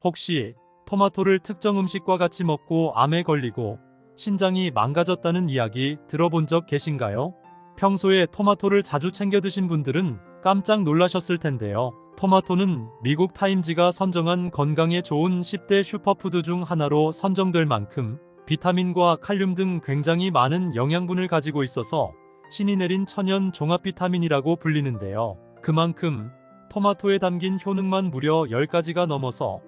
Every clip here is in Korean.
혹시 토마토를 특정 음식과 같이 먹고 암에 걸리고 신장이 망가졌다는 이야기 들어본 적 계신가요? 평소에 토마토를 자주 챙겨 드신 분들은 깜짝 놀라셨을 텐데요. 토마토는 미국 타임지가 선정한 건강에 좋은 10대 슈퍼푸드 중 하나로 선정될 만큼 비타민과 칼륨 등 굉장히 많은 영양분을 가지고 있어서 신이 내린 천연 종합 비타민이라고 불리는데요. 그만큼 토마토에 담긴 효능만 무려 10가지가 넘어서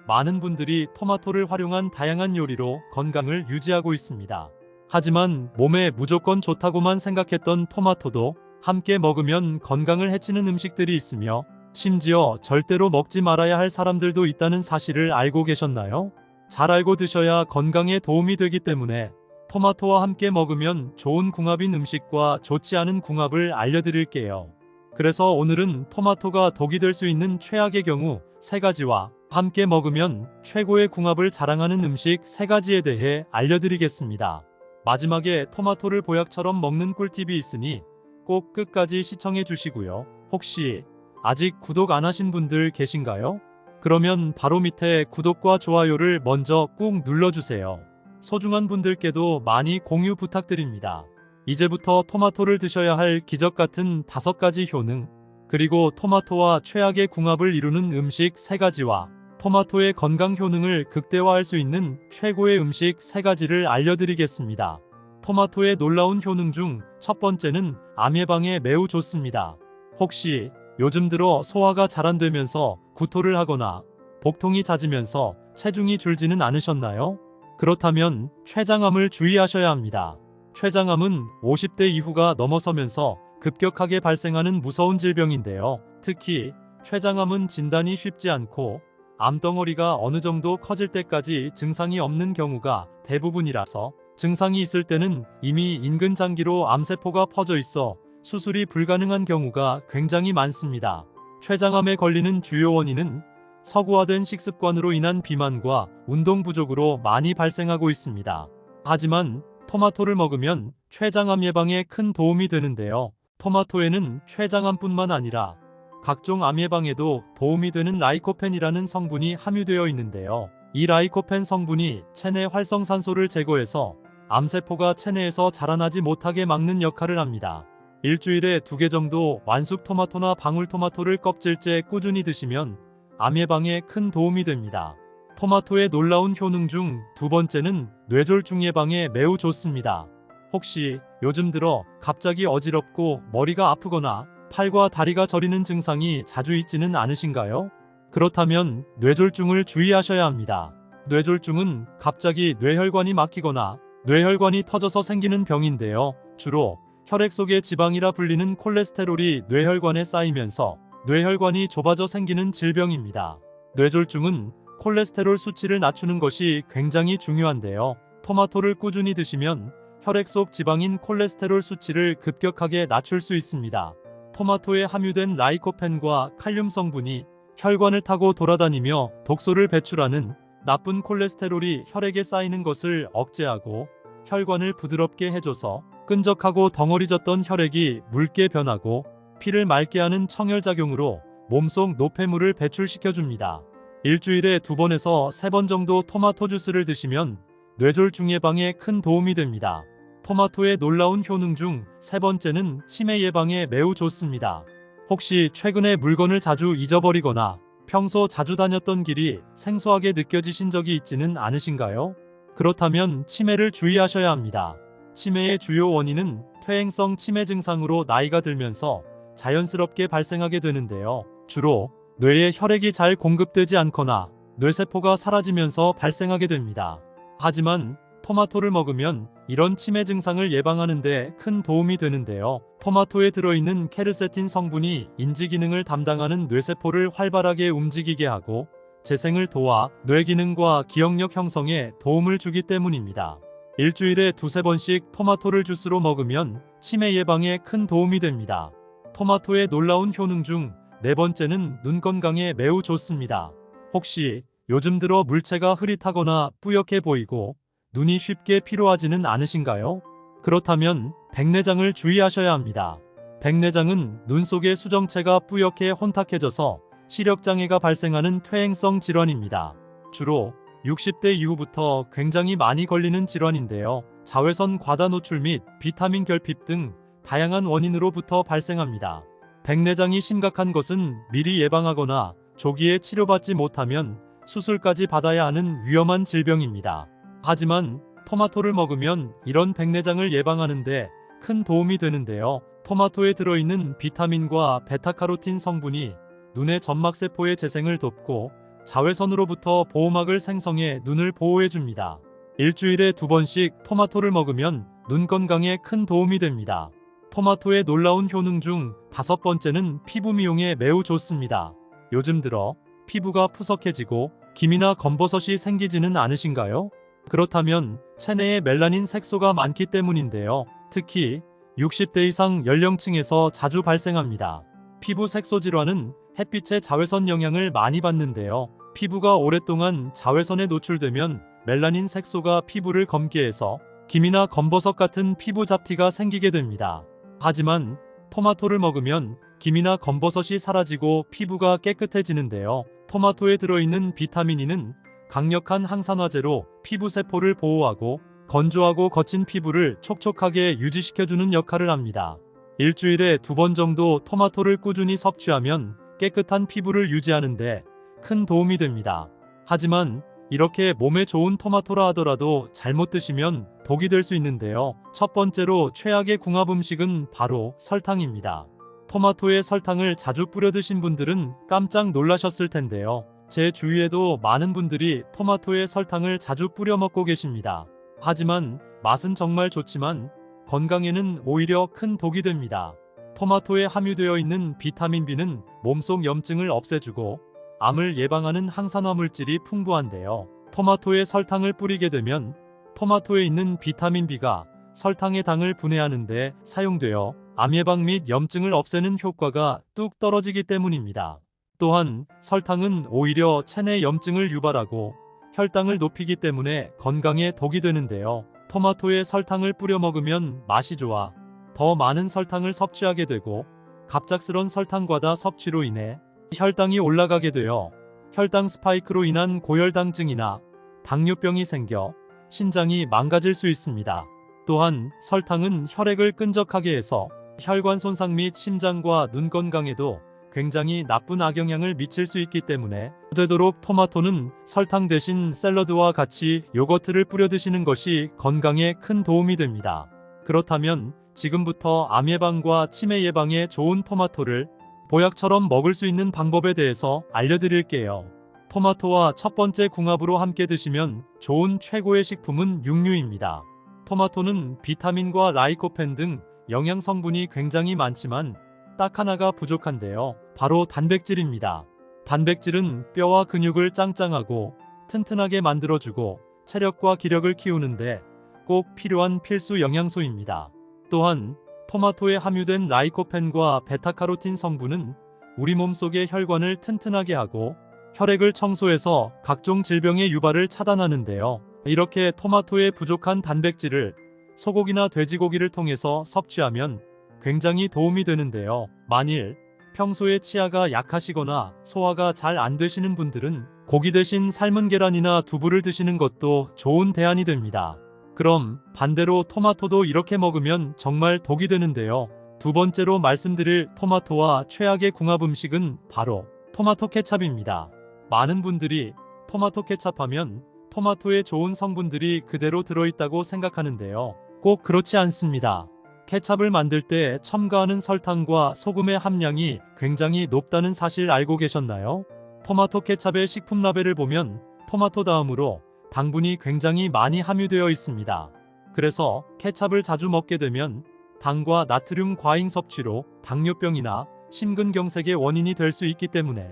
많은 분들이 토마토를 활용한 다양한 요리로 건강을 유지하고 있습니다. 하지만 몸에 무조건 좋다고만 생각했던 토마토도 함께 먹으면 건강을 해치는 음식들이 있으며 심지어 절대로 먹지 말아야 할 사람들도 있다는 사실을 알고 계셨나요? 잘 알고 드셔야 건강에 도움이 되기 때문에 토마토와 함께 먹으면 좋은 궁합인 음식과 좋지 않은 궁합을 알려드릴게요. 그래서 오늘은 토마토가 독이 될 수 있는 최악의 경우 3가지와 함께 먹으면 최고의 궁합을 자랑하는 음식 3가지에 대해 알려드리겠습니다. 마지막에 토마토를 보약처럼 먹는 꿀팁이 있으니 꼭 끝까지 시청해 주시고요. 혹시 아직 구독 안 하신 분들 계신가요? 그러면 바로 밑에 구독과 좋아요를 먼저 꾹 눌러주세요. 소중한 분들께도 많이 공유 부탁드립니다. 이제부터 토마토를 드셔야 할 기적 같은 5가지 효능, 그리고 토마토와 최악의 궁합을 이루는 음식 3가지와 토마토의 건강 효능을 극대화할 수 있는 최고의 음식 3가지를 알려드리겠습니다. 토마토의 놀라운 효능 중 첫 번째는 암 예방에 매우 좋습니다. 혹시 요즘 들어 소화가 잘 안 되면서 구토를 하거나 복통이 잦으면서 체중이 줄지는 않으셨나요? 그렇다면 췌장암을 주의하셔야 합니다. 췌장암은 50대 이후가 넘어서면서 급격하게 발생하는 무서운 질병인데요. 특히 췌장암은 진단이 쉽지 않고 암덩어리가 어느 정도 커질 때까지 증상이 없는 경우가 대부분이라서 증상이 있을 때는 이미 인근 장기로 암세포가 퍼져 있어 수술이 불가능한 경우가 굉장히 많습니다. 췌장암에 걸리는 주요 원인은 서구화된 식습관으로 인한 비만과 운동 부족으로 많이 발생하고 있습니다. 하지만 토마토를 먹으면 췌장암 예방에 큰 도움이 되는데요. 토마토에는 췌장암뿐만 아니라 각종 암 예방에도 도움이 되는 라이코펜이라는 성분이 함유되어 있는데요. 이 라이코펜 성분이 체내 활성산소를 제거해서 암세포가 체내에서 자라나지 못하게 막는 역할을 합니다. 일주일에 2개 정도 완숙 토마토나 방울토마토를 껍질째 꾸준히 드시면 암 예방에 큰 도움이 됩니다. 토마토의 놀라운 효능 중 2번째는 뇌졸중 예방에 매우 좋습니다. 혹시 요즘 들어 갑자기 어지럽고 머리가 아프거나 팔과 다리가 저리는 증상이 자주 있지는 않으신가요? 그렇다면 뇌졸중을 주의하셔야 합니다. 뇌졸중은 갑자기 뇌혈관이 막히거나 뇌혈관이 터져서 생기는 병인데요. 주로 혈액 속의 지방이라 불리는 콜레스테롤이 뇌혈관에 쌓이면서 뇌혈관이 좁아져 생기는 질병입니다. 뇌졸중은 콜레스테롤 수치를 낮추는 것이 굉장히 중요한데요. 토마토를 꾸준히 드시면 혈액 속 지방인 콜레스테롤 수치를 급격하게 낮출 수 있습니다. 토마토에 함유된 라이코펜과 칼륨 성분이 혈관을 타고 돌아다니며 독소를 배출하는 나쁜 콜레스테롤이 혈액에 쌓이는 것을 억제하고 혈관을 부드럽게 해줘서 끈적하고 덩어리졌던 혈액이 묽게 변하고 피를 맑게 하는 청혈작용으로 몸속 노폐물을 배출시켜줍니다. 일주일에 2번에서 3번 정도 토마토 주스를 드시면 뇌졸중 예방에 큰 도움이 됩니다. 토마토의 놀라운 효능 중 3번째는 치매 예방에 매우 좋습니다. 혹시 최근에 물건을 자주 잊어버리거나 평소 자주 다녔던 길이 생소하게 느껴지신 적이 있지는 않으신가요? 그렇다면 치매를 주의하셔야 합니다. 치매의 주요 원인은 퇴행성 치매 증상으로 나이가 들면서 자연스럽게 발생하게 되는데요. 주로 뇌에 혈액이 잘 공급되지 않거나 뇌세포가 사라지면서 발생하게 됩니다. 하지만 토마토를 먹으면 이런 치매 증상을 예방하는 데 큰 도움이 되는데요. 토마토에 들어있는 케르세틴 성분이 인지 기능을 담당하는 뇌세포를 활발하게 움직이게 하고 재생을 도와 뇌 기능과 기억력 형성에 도움을 주기 때문입니다. 일주일에 2~3번씩 토마토를 주스로 먹으면 치매 예방에 큰 도움이 됩니다. 토마토의 놀라운 효능 중 4번째는 눈 건강에 매우 좋습니다. 혹시 요즘 들어 물체가 흐릿하거나 뿌옇게 보이고 눈이 쉽게 피로하지는 않으신가요? 그렇다면 백내장을 주의하셔야 합니다. 백내장은 눈 속의 수정체가 뿌옇게 혼탁해져서 시력장애가 발생하는 퇴행성 질환입니다. 주로 60대 이후부터 굉장히 많이 걸리는 질환인데요. 자외선 과다 노출 및 비타민 결핍 등 다양한 원인으로부터 발생합니다. 백내장이 심각한 것은 미리 예방하거나 조기에 치료받지 못하면 수술까지 받아야 하는 위험한 질병입니다. 하지만 토마토를 먹으면 이런 백내장을 예방하는데 큰 도움이 되는데요. 토마토에 들어있는 비타민과 베타카로틴 성분이 눈의 점막세포의 재생을 돕고 자외선으로부터 보호막을 생성해 눈을 보호해줍니다. 일주일에 2번씩 토마토를 먹으면 눈 건강에 큰 도움이 됩니다. 토마토의 놀라운 효능 중 5번째는 피부 미용에 매우 좋습니다. 요즘 들어 피부가 푸석해지고 기미나 검버섯이 생기지는 않으신가요? 그렇다면 체내에 멜라닌 색소가 많기 때문인데요. 특히 60대 이상 연령층에서 자주 발생합니다. 피부 색소 질환은 햇빛의 자외선 영향을 많이 받는데요. 피부가 오랫동안 자외선에 노출되면 멜라닌 색소가 피부를 검게 해서 기미나 검버섯 같은 피부 잡티가 생기게 됩니다. 하지만 토마토를 먹으면 기미나 검버섯이 사라지고 피부가 깨끗해지는데요. 토마토에 들어있는 비타민 E는 강력한 항산화제로 피부 세포를 보호하고 건조하고 거친 피부를 촉촉하게 유지시켜주는 역할을 합니다. 일주일에 2번 정도 토마토를 꾸준히 섭취하면 깨끗한 피부를 유지하는데 큰 도움이 됩니다. 하지만 이렇게 몸에 좋은 토마토라 하더라도 잘못 드시면 독이 될 수 있는데요. 첫 번째로 최악의 궁합 음식은 바로 설탕입니다. 토마토에 설탕을 자주 뿌려 드신 분들은 깜짝 놀라셨을 텐데요. 제 주위에도 많은 분들이 토마토에 설탕을 자주 뿌려 먹고 계십니다. 하지만 맛은 정말 좋지만 건강에는 오히려 큰 독이 됩니다. 토마토에 함유되어 있는 비타민 B는 몸속 염증을 없애주고 암을 예방하는 항산화 물질이 풍부한데요. 토마토에 설탕을 뿌리게 되면 토마토에 있는 비타민 B가 설탕의 당을 분해하는 데 사용되어 암 예방 및 염증을 없애는 효과가 뚝 떨어지기 때문입니다. 또한 설탕은 오히려 체내 염증을 유발하고 혈당을 높이기 때문에 건강에 독이 되는데요. 토마토에 설탕을 뿌려 먹으면 맛이 좋아 더 많은 설탕을 섭취하게 되고 갑작스런 설탕 과다 섭취로 인해 혈당이 올라가게 되어 혈당 스파이크로 인한 고혈당증이나 당뇨병이 생겨 신장이 망가질 수 있습니다. 또한 설탕은 혈액을 끈적하게 해서 혈관 손상 및 심장과 눈 건강에도 굉장히 나쁜 악영향을 미칠 수 있기 때문에 되도록 토마토는 설탕 대신 샐러드와 같이 요거트를 뿌려 드시는 것이 건강에 큰 도움이 됩니다. 그렇다면 지금부터 암 예방과 치매 예방에 좋은 토마토를 보약처럼 먹을 수 있는 방법에 대해서 알려드릴게요. 토마토와 첫 번째 궁합으로 함께 드시면 좋은 최고의 식품은 육류입니다. 토마토는 비타민과 라이코펜 등 영양 성분이 굉장히 많지만 딱 하나가 부족한데요. 바로 단백질입니다. 단백질은 뼈와 근육을 짱짱하고 튼튼하게 만들어주고 체력과 기력을 키우는데 꼭 필요한 필수 영양소입니다. 또한 토마토에 함유된 라이코펜과 베타카로틴 성분은 우리 몸속의 혈관을 튼튼하게 하고 혈액을 청소해서 각종 질병의 유발을 차단하는데요. 이렇게 토마토에 부족한 단백질을 소고기나 돼지고기를 통해서 섭취하면 굉장히 도움이 되는데요. 만일 평소에 치아가 약하시거나 소화가 잘 안 되시는 분들은 고기 대신 삶은 계란이나 두부를 드시는 것도 좋은 대안이 됩니다. 그럼 반대로 토마토도 이렇게 먹으면 정말 독이 되는데요. 두 번째로 말씀드릴 토마토와 최악의 궁합 음식은 바로 토마토 케찹입니다. 많은 분들이 토마토 케찹하면 토마토에 좋은 성분들이 그대로 들어있다고 생각하는데요. 꼭 그렇지 않습니다. 케찹을 만들 때 첨가하는 설탕과 소금의 함량이 굉장히 높다는 사실 알고 계셨나요? 토마토 케찹의 식품 라벨을 보면 토마토 다음으로 당분이 굉장히 많이 함유되어 있습니다. 그래서 케찹을 자주 먹게 되면 당과 나트륨 과잉 섭취로 당뇨병이나 심근경색의 원인이 될 수 있기 때문에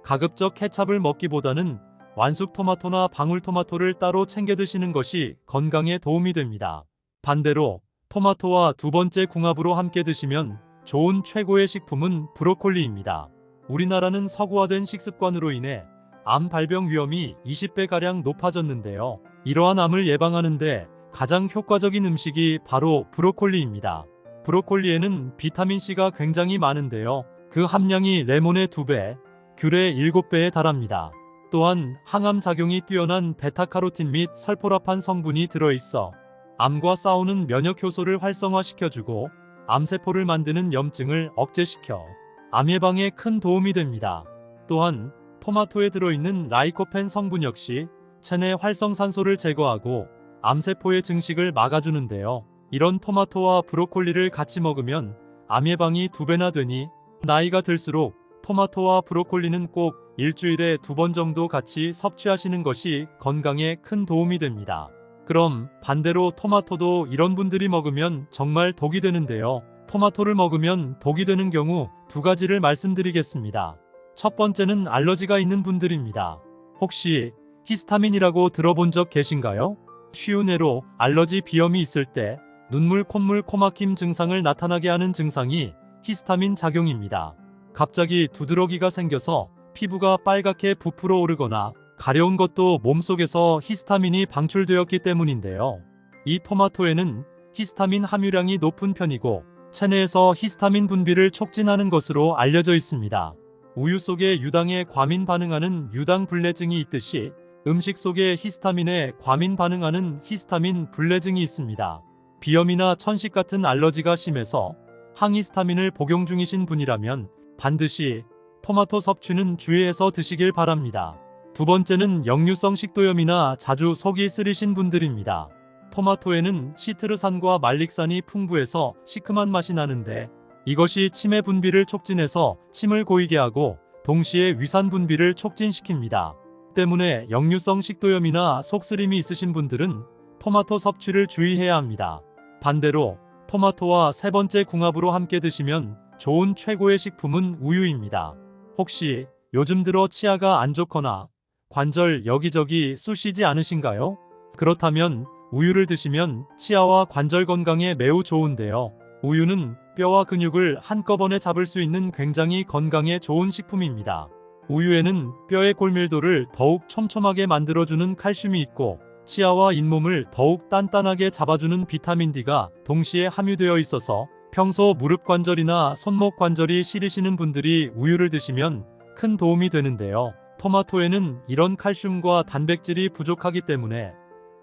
가급적 케찹을 먹기보다는 완숙 토마토나 방울토마토를 따로 챙겨 드시는 것이 건강에 도움이 됩니다. 반대로 토마토와 두 번째 궁합으로 함께 드시면 좋은 최고의 식품은 브로콜리입니다. 우리나라는 서구화된 식습관으로 인해 암 발병 위험이 20배가량 높아졌는데요. 이러한 암을 예방하는데 가장 효과적인 음식이 바로 브로콜리입니다. 브로콜리에는 비타민C가 굉장히 많은데요. 그 함량이 레몬의 2배, 귤의 7배에 달합니다. 또한 항암 작용이 뛰어난 베타카로틴 및 설포라판 성분이 들어있어 암과 싸우는 면역 효소를 활성화시켜주고 암세포를 만드는 염증을 억제시켜 암 예방에 큰 도움이 됩니다. 또한 토마토에 들어있는 라이코펜 성분 역시 체내 활성산소를 제거하고 암세포의 증식을 막아주는데요. 이런 토마토와 브로콜리를 같이 먹으면 암 예방이 2배나 되니 나이가 들수록 토마토와 브로콜리는 꼭 일주일에 2번 정도 같이 섭취하시는 것이 건강에 큰 도움이 됩니다. 그럼 반대로 토마토도 이런 분들이 먹으면 정말 독이 되는데요. 토마토를 먹으면 독이 되는 경우 2가지를 말씀드리겠습니다. 첫 번째는 알러지가 있는 분들입니다. 혹시 히스타민이라고 들어본 적 계신가요? 쉬운 예로 알러지 비염이 있을 때 눈물, 콧물, 코막힘 증상을 나타나게 하는 증상이 히스타민 작용입니다. 갑자기 두드러기가 생겨서 피부가 빨갛게 부풀어 오르거나 가려운 것도 몸속에서 히스타민이 방출되었기 때문인데요. 이 토마토에는 히스타민 함유량이 높은 편이고 체내에서 히스타민 분비를 촉진하는 것으로 알려져 있습니다. 우유 속에 유당에 과민 반응하는 유당 불내증이 있듯이 음식 속에 히스타민에 과민 반응하는 히스타민 불내증이 있습니다. 비염이나 천식 같은 알러지가 심해서 항히스타민을 복용 중이신 분이라면 반드시 토마토 섭취는 주의해서 드시길 바랍니다. 두 번째는 역류성 식도염이나 자주 속이 쓰리신 분들입니다. 토마토에는 시트르산과 말릭산이 풍부해서 시큼한 맛이 나는데 이것이 치매 분비를 촉진해서 침을 고이게 하고 동시에 위산 분비를 촉진시킵니다. 때문에 역류성 식도염이나 속쓰림이 있으신 분들은 토마토 섭취를 주의해야 합니다. 반대로 토마토와 세 번째 궁합으로 함께 드시면 좋은 최고의 식품은 우유입니다. 혹시 요즘 들어 치아가 안 좋거나 관절 여기저기 쑤시지 않으신가요? 그렇다면 우유를 드시면 치아와 관절 건강에 매우 좋은데요. 우유는 뼈와 근육을 한꺼번에 잡을 수 있는 굉장히 건강에 좋은 식품입니다. 우유에는 뼈의 골밀도를 더욱 촘촘하게 만들어주는 칼슘이 있고 치아와 잇몸을 더욱 단단하게 잡아주는 비타민 D가 동시에 함유되어 있어서 평소 무릎 관절이나 손목 관절이 시리시는 분들이 우유를 드시면 큰 도움이 되는데요. 토마토에는 이런 칼슘과 단백질이 부족하기 때문에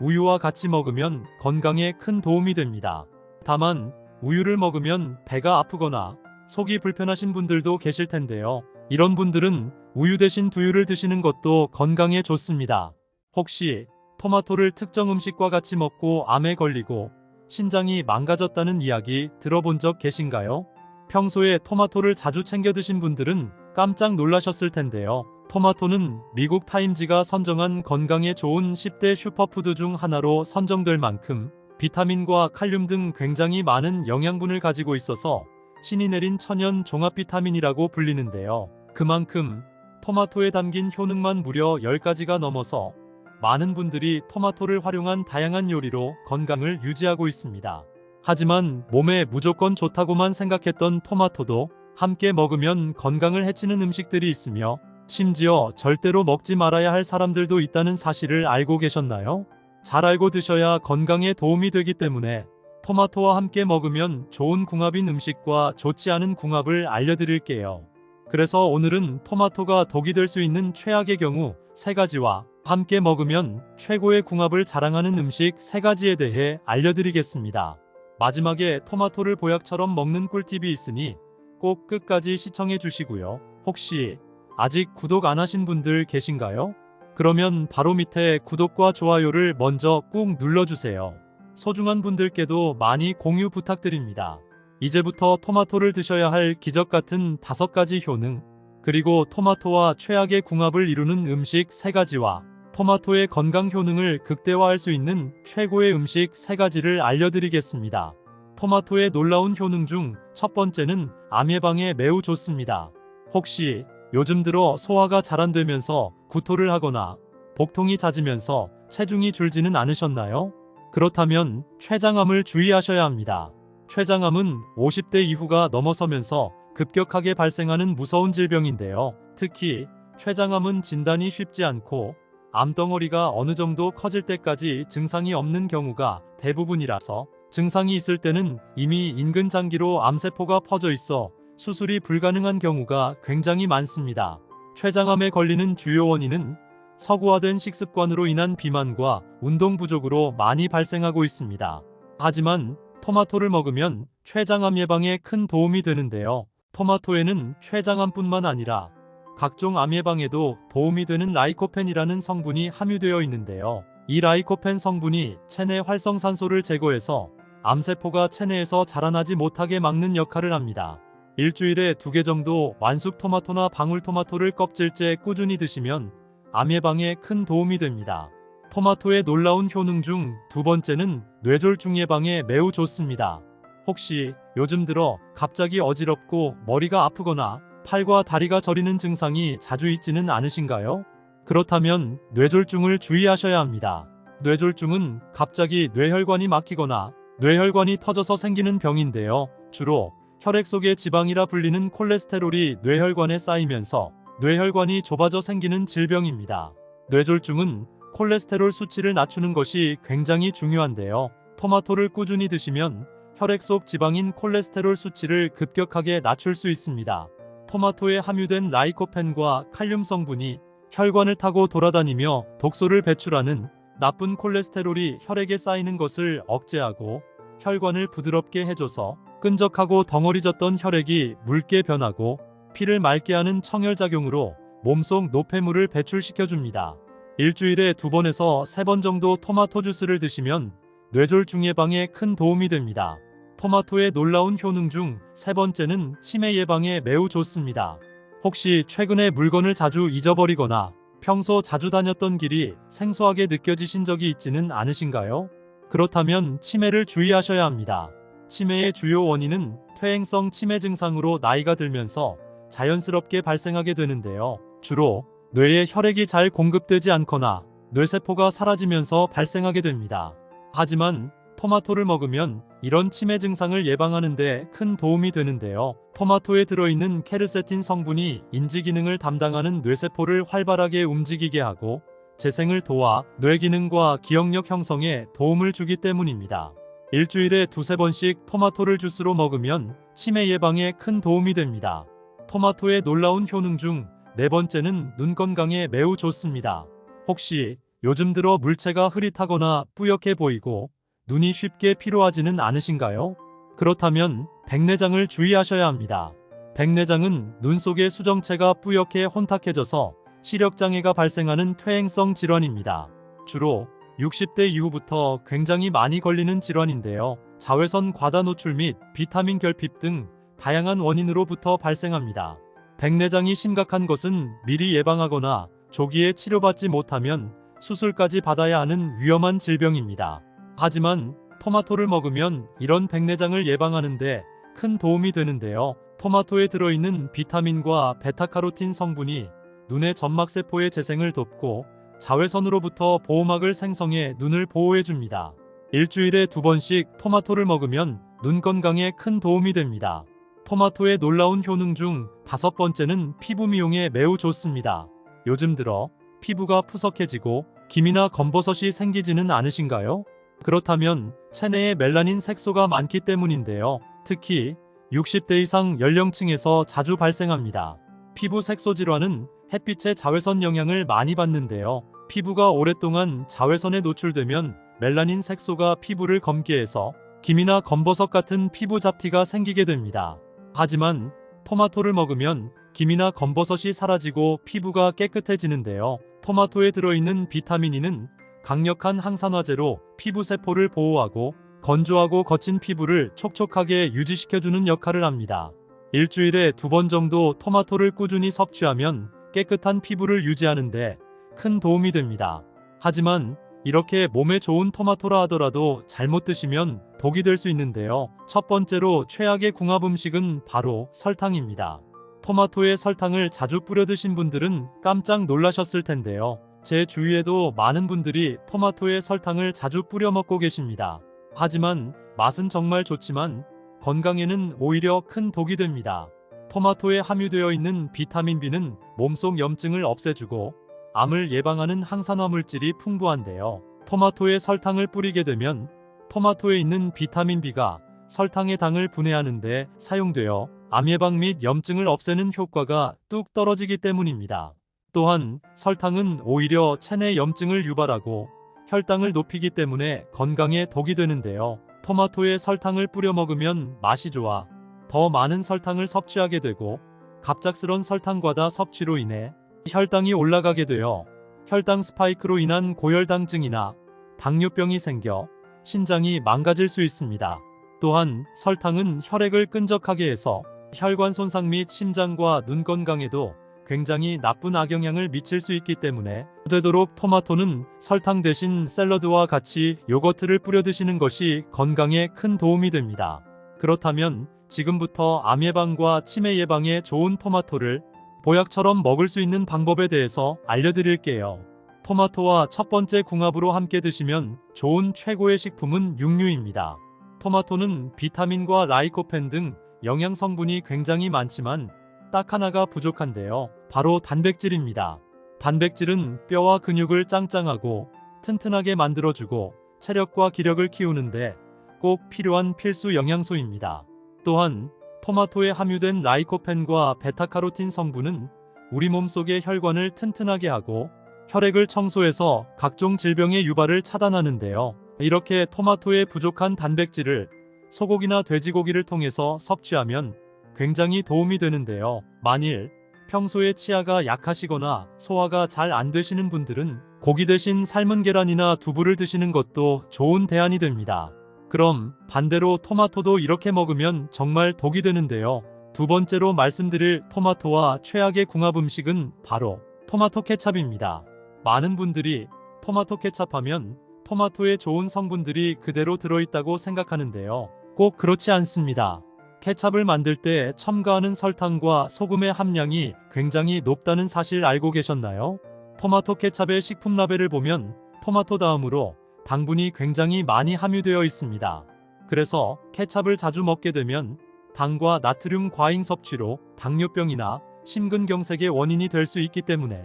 우유와 같이 먹으면 건강에 큰 도움이 됩니다. 다만 우유를 먹으면 배가 아프거나 속이 불편하신 분들도 계실 텐데요. 이런 분들은 우유 대신 두유를 드시는 것도 건강에 좋습니다. 혹시 토마토를 특정 음식과 같이 먹고 암에 걸리고 신장이 망가졌다는 이야기 들어본 적 계신가요? 평소에 토마토를 자주 챙겨 드신 분들은 깜짝 놀라셨을 텐데요. 토마토는 미국 타임지가 선정한 건강에 좋은 10대 슈퍼푸드 중 하나로 선정될 만큼 비타민과 칼륨 등 굉장히 많은 영양분을 가지고 있어서 신이 내린 천연 종합 비타민이라고 불리는데요. 그만큼 토마토에 담긴 효능만 무려 10가지가 넘어서 많은 분들이 토마토를 활용한 다양한 요리로 건강을 유지하고 있습니다. 하지만 몸에 무조건 좋다고만 생각했던 토마토도 함께 먹으면 건강을 해치는 음식들이 있으며 심지어 절대로 먹지 말아야 할 사람들도 있다는 사실을 알고 계셨나요? 잘 알고 드셔야 건강에 도움이 되기 때문에 토마토와 함께 먹으면 좋은 궁합인 음식과 좋지 않은 궁합을 알려드릴게요. 그래서 오늘은 토마토가 독이 될 수 있는 최악의 경우 3가지와 함께 먹으면 최고의 궁합을 자랑하는 음식 3가지에 대해 알려드리겠습니다. 마지막에 토마토를 보약처럼 먹는 꿀팁이 있으니 꼭 끝까지 시청해 주시고요. 혹시 아직 구독 안 하신 분들 계신가요? 그러면 바로 밑에 구독과 좋아요를 먼저 꾹 눌러주세요. 소중한 분들께도 많이 공유 부탁드립니다. 이제부터 토마토를 드셔야 할 기적 같은 5가지 효능, 그리고 토마토와 최악의 궁합을 이루는 음식 3가지와 토마토의 건강 효능을 극대화할 수 있는 최고의 음식 3가지를 알려드리겠습니다. 토마토의 놀라운 효능 중 첫 번째는 암 예방에 매우 좋습니다. 혹시 요즘 들어 소화가 잘 안 되면서 구토를 하거나 복통이 잦으면서 체중이 줄지는 않으셨나요? 그렇다면 췌장암을 주의하셔야 합니다. 췌장암은 50대 이후가 넘어서면서 급격하게 발생하는 무서운 질병인데요. 특히 췌장암은 진단이 쉽지 않고 암덩어리가 어느 정도 커질 때까지 증상이 없는 경우가 대부분이라서 증상이 있을 때는 이미 인근 장기로 암세포가 퍼져 있어 수술이 불가능한 경우가 굉장히 많습니다. 췌장암에 걸리는 주요 원인은 서구화된 식습관으로 인한 비만과 운동 부족으로 많이 발생하고 있습니다. 하지만 토마토를 먹으면 췌장암 예방에 큰 도움이 되는데요. 토마토에는 췌장암뿐만 아니라 각종 암 예방에도 도움이 되는 라이코펜이라는 성분이 함유되어 있는데요. 이 라이코펜 성분이 체내 활성산소를 제거해서 암세포가 체내에서 자라나지 못하게 막는 역할을 합니다. 일주일에 2개 정도 완숙 토마토나 방울토마토를 껍질째 꾸준히 드시면 암 예방에 큰 도움이 됩니다. 토마토의 놀라운 효능 중 2번째는 뇌졸중 예방에 매우 좋습니다. 혹시 요즘 들어 갑자기 어지럽고 머리가 아프거나 팔과 다리가 저리는 증상이 자주 있지는 않으신가요? 그렇다면 뇌졸중을 주의하셔야 합니다. 뇌졸중은 갑자기 뇌혈관이 막히거나 뇌혈관이 터져서 생기는 병인데요. 주로 혈액 속의 지방이라 불리는 콜레스테롤이 뇌혈관에 쌓이면서 뇌혈관이 좁아져 생기는 질병입니다. 뇌졸중은 콜레스테롤 수치를 낮추는 것이 굉장히 중요한데요. 토마토를 꾸준히 드시면 혈액 속 지방인 콜레스테롤 수치를 급격하게 낮출 수 있습니다. 토마토에 함유된 라이코펜과 칼륨 성분이 혈관을 타고 돌아다니며 독소를 배출하는 나쁜 콜레스테롤이 혈액에 쌓이는 것을 억제하고 혈관을 부드럽게 해줘서 끈적하고 덩어리졌던 혈액이 묽게 변하고 피를 맑게 하는 청혈작용으로 몸속 노폐물을 배출시켜줍니다. 일주일에 2번에서 3번 정도 토마토 주스를 드시면 뇌졸중 예방에 큰 도움이 됩니다. 토마토의 놀라운 효능 중 3번째는 치매 예방에 매우 좋습니다. 혹시 최근에 물건을 자주 잊어버리거나 평소 자주 다녔던 길이 생소하게 느껴지신 적이 있지는 않으신가요? 그렇다면 치매를 주의하셔야 합니다. 치매의 주요 원인은 퇴행성 치매 증상으로 나이가 들면서 자연스럽게 발생하게 되는데요. 주로 뇌에 혈액이 잘 공급되지 않거나 뇌세포가 사라지면서 발생하게 됩니다. 하지만 토마토를 먹으면 이런 치매 증상을 예방하는 데 큰 도움이 되는데요. 토마토에 들어있는 케르세틴 성분이 인지 기능을 담당하는 뇌세포를 활발하게 움직이게 하고 재생을 도와 뇌 기능과 기억력 형성에 도움을 주기 때문입니다. 일주일에 2~3번씩 토마토를 주스로 먹으면 치매 예방에 큰 도움이 됩니다. 토마토의 놀라운 효능 중 4번째는 눈 건강에 매우 좋습니다. 혹시 요즘 들어 물체가 흐릿하거나 뿌옇게 보이고 눈이 쉽게 피로하지는 않으신가요? 그렇다면 백내장을 주의하셔야 합니다. 백내장은 눈 속의 수정체가 뿌옇게 혼탁해져서 시력장애가 발생하는 퇴행성 질환입니다. 주로 60대 이후부터 굉장히 많이 걸리는 질환인데요. 자외선 과다 노출 및 비타민 결핍 등 다양한 원인으로부터 발생합니다. 백내장이 심각한 것은 미리 예방하거나 조기에 치료받지 못하면 수술까지 받아야 하는 위험한 질병입니다. 하지만 토마토를 먹으면 이런 백내장을 예방하는데 큰 도움이 되는데요. 토마토에 들어있는 비타민과 베타카로틴 성분이 눈의 점막세포의 재생을 돕고 자외선으로부터 보호막을 생성해 눈을 보호해줍니다. 일주일에 2번씩 토마토를 먹으면 눈 건강에 큰 도움이 됩니다. 토마토의 놀라운 효능 중 5번째는 피부 미용에 매우 좋습니다. 요즘 들어 피부가 푸석해지고 기미나 검버섯이 생기지는 않으신가요? 그렇다면 체내에 멜라닌 색소가 많기 때문인데요. 특히 60대 이상 연령층에서 자주 발생합니다. 피부 색소 질환은 햇빛의 자외선 영향을 많이 받는데요. 피부가 오랫동안 자외선에 노출되면 멜라닌 색소가 피부를 검게 해서 기미나 검버섯 같은 피부 잡티가 생기게 됩니다. 하지만 토마토를 먹으면 기미나 검버섯이 사라지고 피부가 깨끗해지는데요. 토마토에 들어있는 비타민 E는 강력한 항산화제로 피부 세포를 보호하고 건조하고 거친 피부를 촉촉하게 유지시켜주는 역할을 합니다. 일주일에 2번 정도 토마토를 꾸준히 섭취하면 깨끗한 피부를 유지하는데 큰 도움이 됩니다. 하지만 이렇게 몸에 좋은 토마토라 하더라도 잘못 드시면 독이 될 수 있는데요. 첫 번째로 최악의 궁합 음식은 바로 설탕입니다. 토마토에 설탕을 자주 뿌려 드신 분들은 깜짝 놀라셨을 텐데요. 제 주위에도 많은 분들이 토마토에 설탕을 자주 뿌려 먹고 계십니다. 하지만 맛은 정말 좋지만 건강에는 오히려 큰 독이 됩니다. 토마토에 함유되어 있는 비타민 B는 몸속 염증을 없애주고 암을 예방하는 항산화 물질이 풍부한데요. 토마토에 설탕을 뿌리게 되면 토마토에 있는 비타민 B가 설탕의 당을 분해하는 데 사용되어 암 예방 및 염증을 없애는 효과가 뚝 떨어지기 때문입니다. 또한 설탕은 오히려 체내 염증을 유발하고 혈당을 높이기 때문에 건강에 독이 되는데요. 토마토에 설탕을 뿌려 먹으면 맛이 좋아 더 많은 설탕을 섭취하게 되고 갑작스런 설탕 과다 섭취로 인해 혈당이 올라가게 되어 혈당 스파이크로 인한 고혈당증이나 당뇨병이 생겨 신장이 망가질 수 있습니다. 또한 설탕은 혈액을 끈적하게 해서 혈관 손상 및 심장과 눈 건강에도 굉장히 나쁜 악영향을 미칠 수 있기 때문에 되도록 토마토는 설탕 대신 샐러드와 같이 요거트를 뿌려 드시는 것이 건강에 큰 도움이 됩니다. 그렇다면 지금부터 암 예방과 치매 예방에 좋은 토마토를 보약처럼 먹을 수 있는 방법에 대해서 알려드릴게요. 토마토와 첫 번째 궁합으로 함께 드시면 좋은 최고의 식품은 육류입니다. 토마토는 비타민과 라이코펜 등 영양 성분이 굉장히 많지만 딱 하나가 부족한데요. 바로 단백질입니다. 단백질은 뼈와 근육을 짱짱하고 튼튼하게 만들어주고 체력과 기력을 키우는데 꼭 필요한 필수 영양소입니다. 또한 토마토에 함유된 라이코펜과 베타카로틴 성분은 우리 몸속의 혈관을 튼튼하게 하고 혈액을 청소해서 각종 질병의 유발을 차단하는데요. 이렇게 토마토에 부족한 단백질을 소고기나 돼지고기를 통해서 섭취하면 굉장히 도움이 되는데요. 만일 평소에 치아가 약하시거나 소화가 잘 안 되시는 분들은 고기 대신 삶은 계란이나 두부를 드시는 것도 좋은 대안이 됩니다. 그럼 반대로 토마토도 이렇게 먹으면 정말 독이 되는데요. 두 번째로 말씀드릴 토마토와 최악의 궁합 음식은 바로 토마토 케찹입니다. 많은 분들이 토마토 케찹 하면 토마토에 좋은 성분들이 그대로 들어있다고 생각하는데요. 꼭 그렇지 않습니다. 케찹을 만들 때 첨가하는 설탕과 소금의 함량이 굉장히 높다는 사실 알고 계셨나요? 토마토 케찹의 식품 라벨을 보면 토마토 다음으로 당분이 굉장히 많이 함유되어 있습니다. 그래서 케찹을 자주 먹게 되면 당과 나트륨 과잉 섭취로 당뇨병이나 심근경색의 원인이 될 수 있기 때문에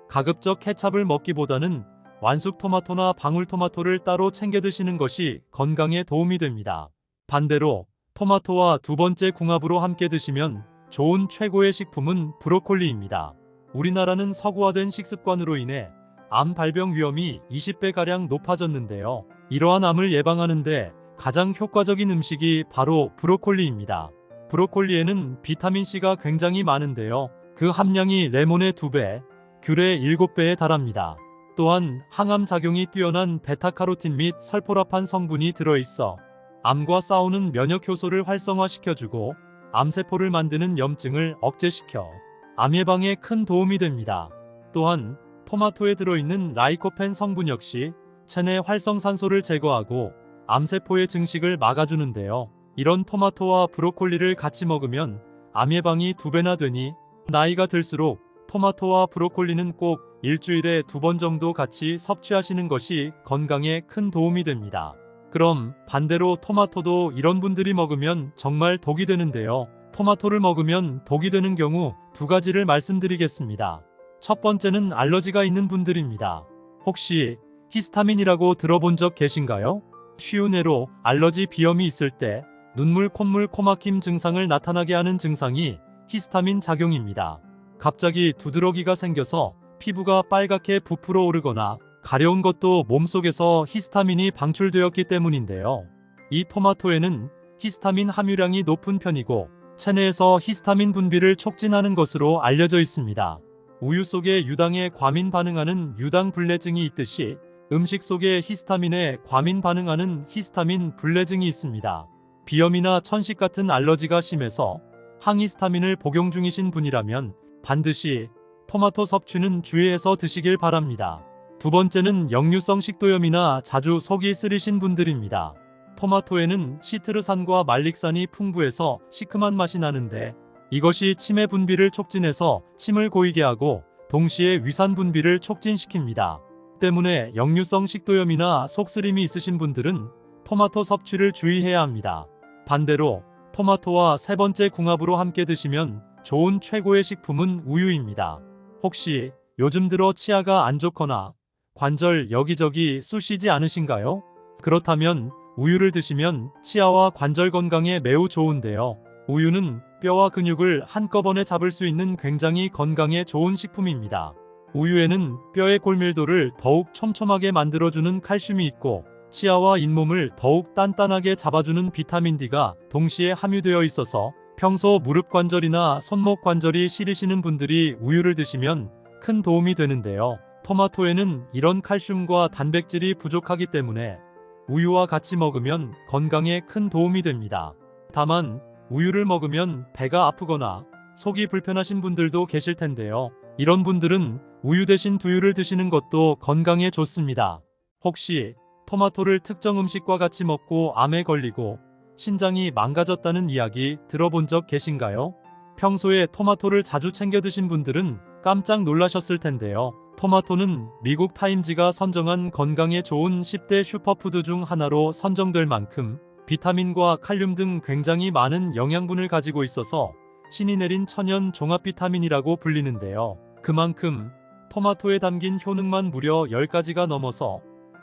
가급적 케찹을 먹기보다는 완숙 토마토나 방울토마토를 따로 챙겨 드시는 것이 건강에 도움이 됩니다. 반대로 토마토와 두 번째 궁합으로 함께 드시면 좋은 최고의 식품은 브로콜리입니다. 우리나라는 서구화된 식습관으로 인해 암 발병 위험이 20배가량 높아졌는데요. 이러한 암을 예방하는데 가장 효과적인 음식이 바로 브로콜리입니다. 브로콜리에는 비타민C가 굉장히 많은데요. 그 함량이 레몬의 2배, 귤의 7배에 달합니다. 또한 항암 작용이 뛰어난 베타카로틴 및 설포라판 성분이 들어있어 암과 싸우는 면역 효소를 활성화시켜주고 암세포를 만드는 염증을 억제시켜 암 예방에 큰 도움이 됩니다. 또한 토마토에 들어있는 라이코펜 성분 역시 체내 활성산소를 제거하고 암세포의 증식을 막아주는데요. 이런 토마토와 브로콜리를 같이 먹으면 암 예방이 2배나 되니 나이가 들수록 토마토와 브로콜리는 꼭 일주일에 2번 정도 같이 섭취하시는 것이 건강에 큰 도움이 됩니다. 그럼 반대로 토마토도 이런 분들이 먹으면 정말 독이 되는데요. 토마토를 먹으면 독이 되는 경우 두 가지를 말씀드리겠습니다. 첫 번째는 알러지가 있는 분들입니다. 혹시 히스타민이라고 들어본 적 계신가요? 쉬운 예로 알러지 비염이 있을 때 눈물, 콧물, 코막힘 증상을 나타나게 하는 증상이 히스타민 작용입니다. 갑자기 두드러기가 생겨서 피부가 빨갛게 부풀어 오르거나 가려운 것도 몸속에서 히스타민이 방출되었기 때문인데요. 이 토마토에는 히스타민 함유량이 높은 편이고 체내에서 히스타민 분비를 촉진하는 것으로 알려져 있습니다. 우유 속에 유당에 과민 반응하는 유당 불내증이 있듯이 음식 속에 히스타민에 과민 반응하는 히스타민 불내증이 있습니다. 비염이나 천식 같은 알러지가 심해서 항히스타민을 복용 중이신 분이라면 반드시 토마토 섭취는 주의해서 드시길 바랍니다. 두 번째는 역류성 식도염이나 자주 속이 쓰리신 분들입니다. 토마토에는 시트르산과 말릭산이 풍부해서 시큼한 맛이 나는데 이것이 치매 분비를 촉진해서 침을 고이게 하고 동시에 위산 분비를 촉진시킵니다. 때문에 역류성 식도염이나 속쓰림이 있으신 분들은 토마토 섭취를 주의해야 합니다. 반대로 토마토와 세 번째 궁합으로 함께 드시면 좋은 최고의 식품은 우유입니다. 혹시 요즘 들어 치아가 안 좋거나 관절 여기저기 쑤시지 않으신가요? 그렇다면 우유를 드시면 치아와 관절 건강에 매우 좋은데요. 우유는 뼈와 근육을 한꺼번에 잡을 수 있는 굉장히 건강에 좋은 식품입니다. 우유에는 뼈의 골밀도를 더욱 촘촘하게 만들어주는 칼슘이 있고 치아와 잇몸을 더욱 단단하게 잡아주는 비타민 D가 동시에 함유되어 있어서 평소 무릎 관절이나 손목 관절이 시리시는 분들이 우유를 드시면 큰 도움이 되는데요. 토마토에는 이런 칼슘과 단백질이 부족하기 때문에 우유와 같이 먹으면 건강에 큰 도움이 됩니다. 다만 우유를 먹으면 배가 아프거나 속이 불편하신 분들도 계실 텐데요. 이런 분들은 우유 대신 두유를 드시는 것도 건강에 좋습니다. 혹시 토마토를 특정 음식과 같이 먹고 암에 걸리고 신장이 망가졌다는 이야기 들어본 적 계신가요? 평소에 토마토를 자주 챙겨 드신 분들은 깜짝 놀라셨을 텐데요. 토마토는 미국 타임지가 선정한 건강에 좋은 10대 슈퍼푸드 중 하나로 선정될 만큼 비타민과 칼륨 등 굉장히 많은 영양분을 가지고 있어서 신이 내린 천연 종합 비타민이라고 불리는데요. 그만큼 토마토에 담긴 효능만 무려 10가지가 넘어서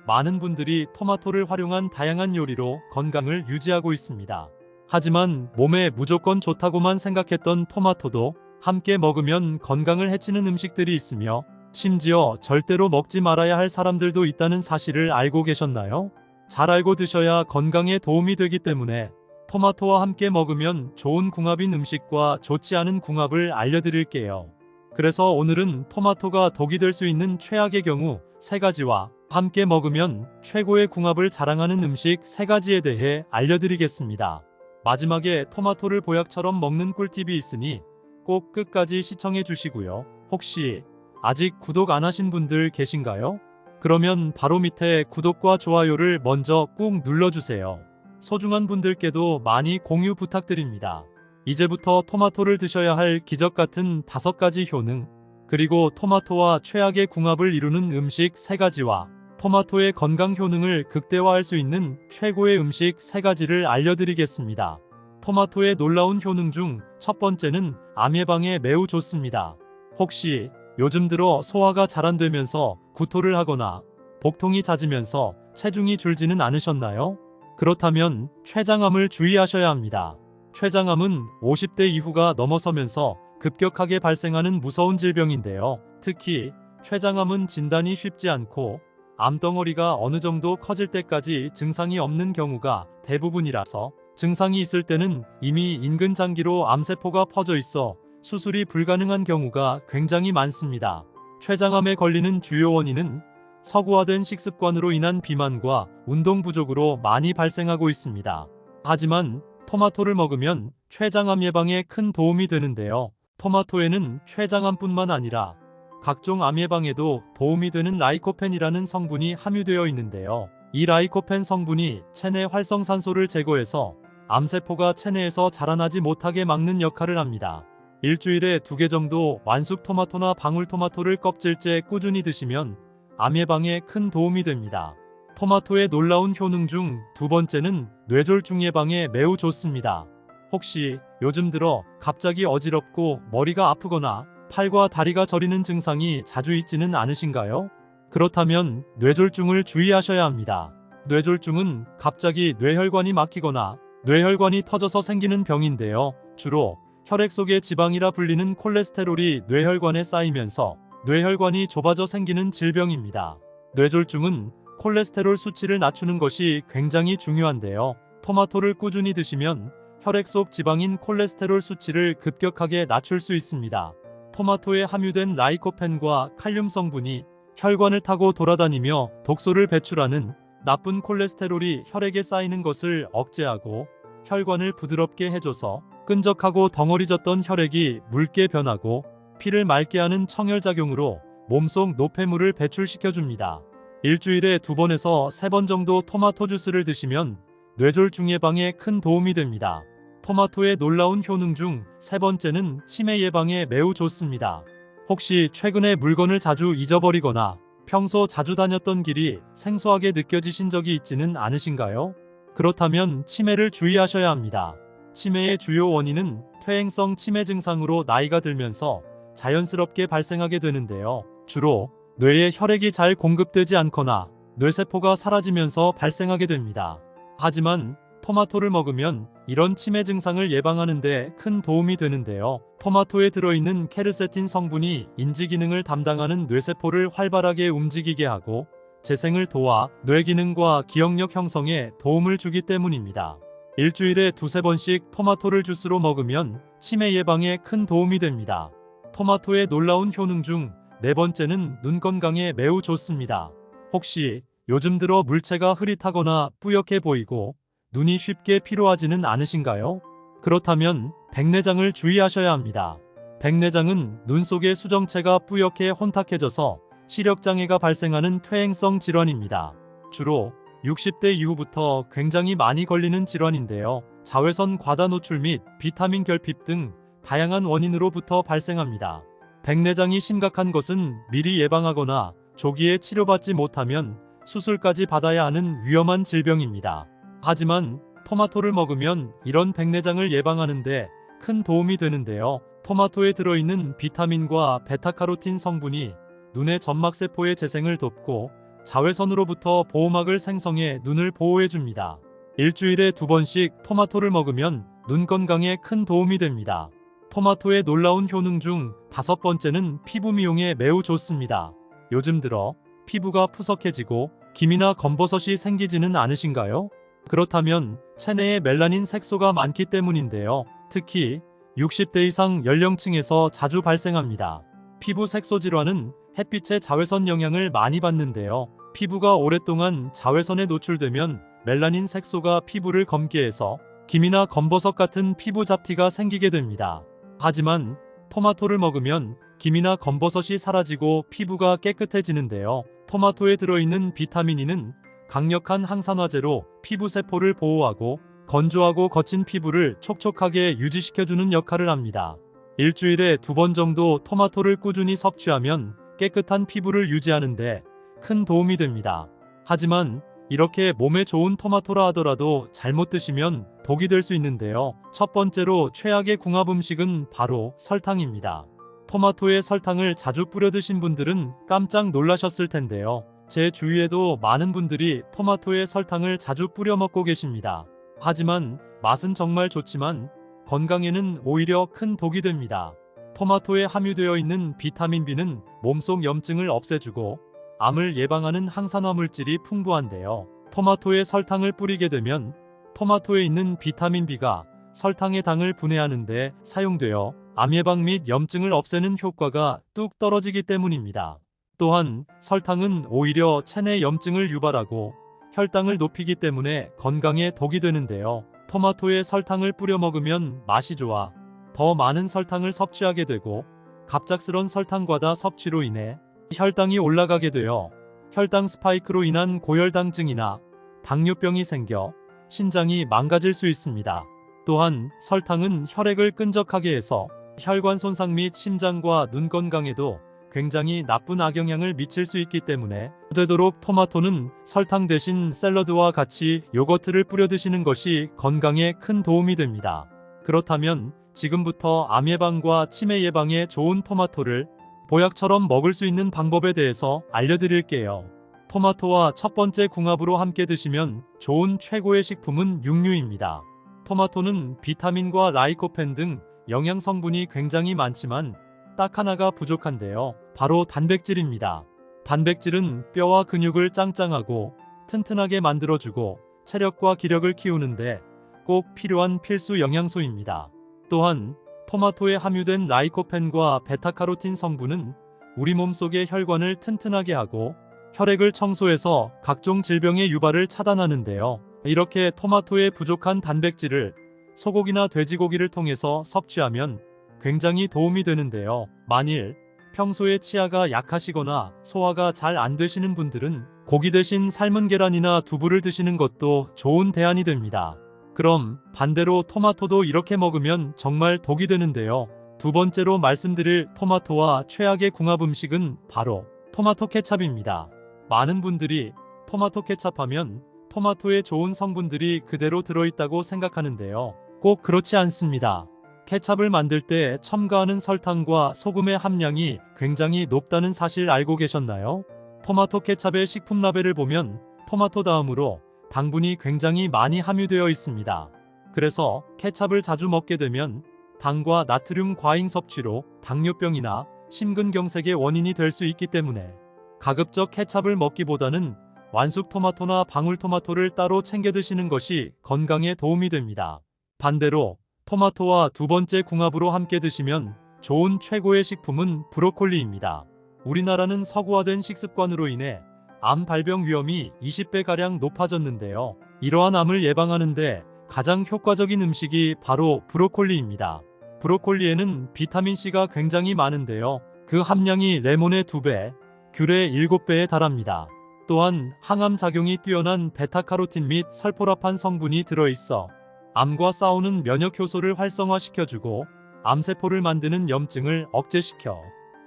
많은 분들이 토마토를 활용한 다양한 요리로 건강을 유지하고 있습니다. 하지만 몸에 무조건 좋다고만 생각했던 토마토도 함께 먹으면 건강을 해치는 음식들이 있으며 심지어 절대로 먹지 말아야 할 사람들도 있다는 사실을 알고 계셨나요? 잘 알고 드셔야 건강에 도움이 되기 때문에 토마토와 함께 먹으면 좋은 궁합인 음식과 좋지 않은 궁합을 알려드릴게요. 그래서 오늘은 토마토가 독이 될 수 있는 최악의 경우 3가지와 함께 먹으면 최고의 궁합을 자랑하는 음식 3가지에 대해 알려드리겠습니다. 마지막에 토마토를 보약처럼 먹는 꿀팁이 있으니 꼭 끝까지 시청해 주시고요. 혹시 아직 구독 안 하신 분들 계신가요? 그러면 바로 밑에 구독과 좋아요를 먼저 꾹 눌러주세요. 소중한 분들께도 많이 공유 부탁드립니다. 이제부터 토마토를 드셔야 할 기적 같은 5가지 효능, 그리고 토마토와 최악의 궁합을 이루는 음식 3가지와 토마토의 건강 효능을 극대화할 수 있는 최고의 음식 3가지를 알려드리겠습니다. 토마토의 놀라운 효능 중 첫 번째는 암 예방에 매우 좋습니다. 혹시 요즘 들어 소화가 잘 안 되면서 구토를 하거나 복통이 잦으면서 체중이 줄지는 않으셨나요? 그렇다면 췌장암을 주의하셔야 합니다. 췌장암은 50대 이후가 넘어서면서 급격하게 발생하는 무서운 질병인데요. 특히 췌장암은 진단이 쉽지 않고 암덩어리가 어느 정도 커질 때까지 증상이 없는 경우가 대부분이라서 증상이 있을 때는 이미 인근 장기로 암세포가 퍼져 있어 수술이 불가능한 경우가 굉장히 많습니다. 췌장암에 걸리는 주요 원인은 서구화된 식습관으로 인한 비만과 운동 부족으로 많이 발생하고 있습니다. 하지만 토마토를 먹으면 췌장암 예방에 큰 도움이 되는데요. 토마토에는 췌장암뿐만 아니라 각종 암 예방에도 도움이 되는 라이코펜이라는 성분이 함유되어 있는데요. 이 라이코펜 성분이 체내 활성산소를 제거해서 암세포가 체내에서 자라나지 못하게 막는 역할을 합니다. 일주일에 2개 정도 완숙 토마토나 방울토마토를 껍질째 꾸준히 드시면 암 예방에 큰 도움이 됩니다. 토마토의 놀라운 효능 중 2번째는 뇌졸중 예방에 매우 좋습니다. 혹시 요즘 들어 갑자기 어지럽고 머리가 아프거나 팔과 다리가 저리는 증상이 자주 있지는 않으신가요? 그렇다면 뇌졸중을 주의하셔야 합니다. 뇌졸중은 갑자기 뇌혈관이 막히거나 뇌혈관이 터져서 생기는 병인데요. 주로 혈액 속의 지방이라 불리는 콜레스테롤이 뇌혈관에 쌓이면서 뇌혈관이 좁아져 생기는 질병입니다. 뇌졸중은 콜레스테롤 수치를 낮추는 것이 굉장히 중요한데요. 토마토를 꾸준히 드시면 혈액 속 지방인 콜레스테롤 수치를 급격하게 낮출 수 있습니다. 토마토에 함유된 라이코펜과 칼륨 성분이 혈관을 타고 돌아다니며 독소를 배출하는 나쁜 콜레스테롤이 혈액에 쌓이는 것을 억제하고 혈관을 부드럽게 해줘서 끈적하고 덩어리졌던 혈액이 묽게 변하고 피를 맑게 하는 청혈작용으로 몸속 노폐물을 배출시켜줍니다. 일주일에 2번에서 3번 정도 토마토 주스를 드시면 뇌졸중 예방에 큰 도움이 됩니다. 토마토의 놀라운 효능 중 3번째는 치매 예방에 매우 좋습니다. 혹시 최근에 물건을 자주 잊어버리거나 평소 자주 다녔던 길이 생소하게 느껴지신 적이 있지는 않으신가요? 그렇다면 치매를 주의하셔야 합니다. 치매의 주요 원인은 퇴행성 치매 증상으로 나이가 들면서 자연스럽게 발생하게 되는데요. 주로 뇌에 혈액이 잘 공급되지 않거나 뇌세포가 사라지면서 발생하게 됩니다. 하지만 토마토를 먹으면 이런 치매 증상을 예방하는 데 큰 도움이 되는데요. 토마토에 들어있는 케르세틴 성분이 인지 기능을 담당하는 뇌세포를 활발하게 움직이게 하고 재생을 도와 뇌 기능과 기억력 형성에 도움을 주기 때문입니다. 일주일에 두세 번씩 토마토를 주스로 먹으면 치매 예방에 큰 도움이 됩니다. 토마토의 놀라운 효능 중 네 번째는 눈 건강에 매우 좋습니다. 혹시 요즘 들어 물체가 흐릿하거나 뿌옇게 보이고 눈이 쉽게 피로하지는 않으신가요? 그렇다면 백내장을 주의하셔야 합니다. 백내장은 눈 속의 수정체가 뿌옇게 혼탁해져서 시력장애가 발생하는 퇴행성 질환입니다. 주로 60대 이후부터 굉장히 많이 걸리는 질환인데요. 자외선 과다 노출 및 비타민 결핍 등 다양한 원인으로부터 발생합니다. 백내장이 심각한 것은 미리 예방하거나 조기에 치료받지 못하면 수술까지 받아야 하는 위험한 질병입니다. 하지만 토마토를 먹으면 이런 백내장을 예방하는데 큰 도움이 되는데요. 토마토에 들어있는 비타민과 베타카로틴 성분이 눈의 점막세포의 재생을 돕고 자외선으로부터 보호막을 생성해 눈을 보호해줍니다. 일주일에 두 번씩 토마토를 먹으면 눈 건강에 큰 도움이 됩니다. 토마토의 놀라운 효능 중 다섯 번째는 피부 미용에 매우 좋습니다. 요즘 들어 피부가 푸석해지고 기미나 검버섯이 생기지는 않으신가요? 그렇다면 체내에 멜라닌 색소가 많기 때문인데요. 특히 60대 이상 연령층에서 자주 발생합니다. 피부 색소 질환은 햇빛의 자외선 영향을 많이 받는데요. 피부가 오랫동안 자외선에 노출되면 멜라닌 색소가 피부를 검게 해서 기미나 검버섯 같은 피부 잡티가 생기게 됩니다. 하지만 토마토를 먹으면 기미나 검버섯이 사라지고 피부가 깨끗해지는데요. 토마토에 들어있는 비타민 E는 강력한 항산화제로 피부 세포를 보호하고 건조하고 거친 피부를 촉촉하게 유지시켜주는 역할을 합니다. 일주일에 두 번 정도 토마토를 꾸준히 섭취하면 깨끗한 피부를 유지하는데 큰 도움이 됩니다. 하지만 이렇게 몸에 좋은 토마토라 하더라도 잘못 드시면 독이 될 수 있는데요. 첫 번째로 최악의 궁합 음식은 바로 설탕입니다. 토마토에 설탕을 자주 뿌려 드신 분들은 깜짝 놀라셨을 텐데요. 제 주위에도 많은 분들이 토마토에 설탕을 자주 뿌려 먹고 계십니다. 하지만 맛은 정말 좋지만 건강에는 오히려 큰 독이 됩니다. 토마토에 함유되어 있는 비타민 B는 몸속 염증을 없애주고 암을 예방하는 항산화 물질이 풍부한데요. 토마토에 설탕을 뿌리게 되면 토마토에 있는 비타민 B가 설탕의 당을 분해하는 데 사용되어 암 예방 및 염증을 없애는 효과가 뚝 떨어지기 때문입니다. 또한 설탕은 오히려 체내 염증을 유발하고 혈당을 높이기 때문에 건강에 독이 되는데요. 토마토에 설탕을 뿌려 먹으면 맛이 좋아 더 많은 설탕을 섭취하게 되고 갑작스런 설탕 과다 섭취로 인해 혈당이 올라가게 되어 혈당 스파이크로 인한 고혈당증이나 당뇨병이 생겨 신장이 망가질 수 있습니다. 또한 설탕은 혈액을 끈적하게 해서 혈관 손상 및 심장과 눈 건강에도 굉장히 나쁜 악영향을 미칠 수 있기 때문에 되도록 토마토는 설탕 대신 샐러드와 같이 요거트를 뿌려 드시는 것이 건강에 큰 도움이 됩니다. 그렇다면 지금부터 암 예방과 치매 예방에 좋은 토마토를 보약처럼 먹을 수 있는 방법에 대해서 알려드릴게요. 토마토와 첫 번째 궁합으로 함께 드시면 좋은 최고의 식품은 육류입니다. 토마토는 비타민과 라이코펜 등 영양 성분이 굉장히 많지만 딱 하나가 부족한데요. 바로 단백질입니다. 단백질은 뼈와 근육을 짱짱하고 튼튼하게 만들어주고 체력과 기력을 키우는데 꼭 필요한 필수 영양소입니다. 또한 토마토에 함유된 라이코펜과 베타카로틴 성분은 우리 몸속의 혈관을 튼튼하게 하고 혈액을 청소해서 각종 질병의 유발을 차단하는데요. 이렇게 토마토에 부족한 단백질을 소고기나 돼지고기를 통해서 섭취하면 굉장히 도움이 되는데요. 만일 평소에 치아가 약하시거나 소화가 잘 안 되시는 분들은 고기 대신 삶은 계란이나 두부를 드시는 것도 좋은 대안이 됩니다. 그럼 반대로 토마토도 이렇게 먹으면 정말 독이 되는데요. 두 번째로 말씀드릴 토마토와 최악의 궁합 음식은 바로 토마토 케찹입니다. 많은 분들이 토마토 케찹하면 토마토에 좋은 성분들이 그대로 들어있다고 생각하는데요. 꼭 그렇지 않습니다. 케찹을 만들 때 첨가하는 설탕과 소금의 함량이 굉장히 높다는 사실 알고 계셨나요? 토마토 케찹의 식품 라벨을 보면 토마토 다음으로 당분이 굉장히 많이 함유되어 있습니다. 그래서 케찹을 자주 먹게 되면 당과 나트륨 과잉 섭취로 당뇨병이나 심근경색의 원인이 될 수 있기 때문에 가급적 케찹을 먹기보다는 완숙 토마토나 방울토마토를 따로 챙겨 드시는 것이 건강에 도움이 됩니다. 반대로 토마토와 두 번째 궁합으로 함께 드시면 좋은 최고의 식품은 브로콜리입니다. 우리나라는 서구화된 식습관으로 인해 암 발병 위험이 20배가량 높아졌는데요. 이러한 암을 예방하는데 가장 효과적인 음식이 바로 브로콜리입니다. 브로콜리에는 비타민C가 굉장히 많은데요. 그 함량이 레몬의 2배, 귤의 7배에 달합니다. 또한 항암 작용이 뛰어난 베타카로틴 및 설포라판 성분이 들어있어 암과 싸우는 면역 효소를 활성화시켜주고 암세포를 만드는 염증을 억제시켜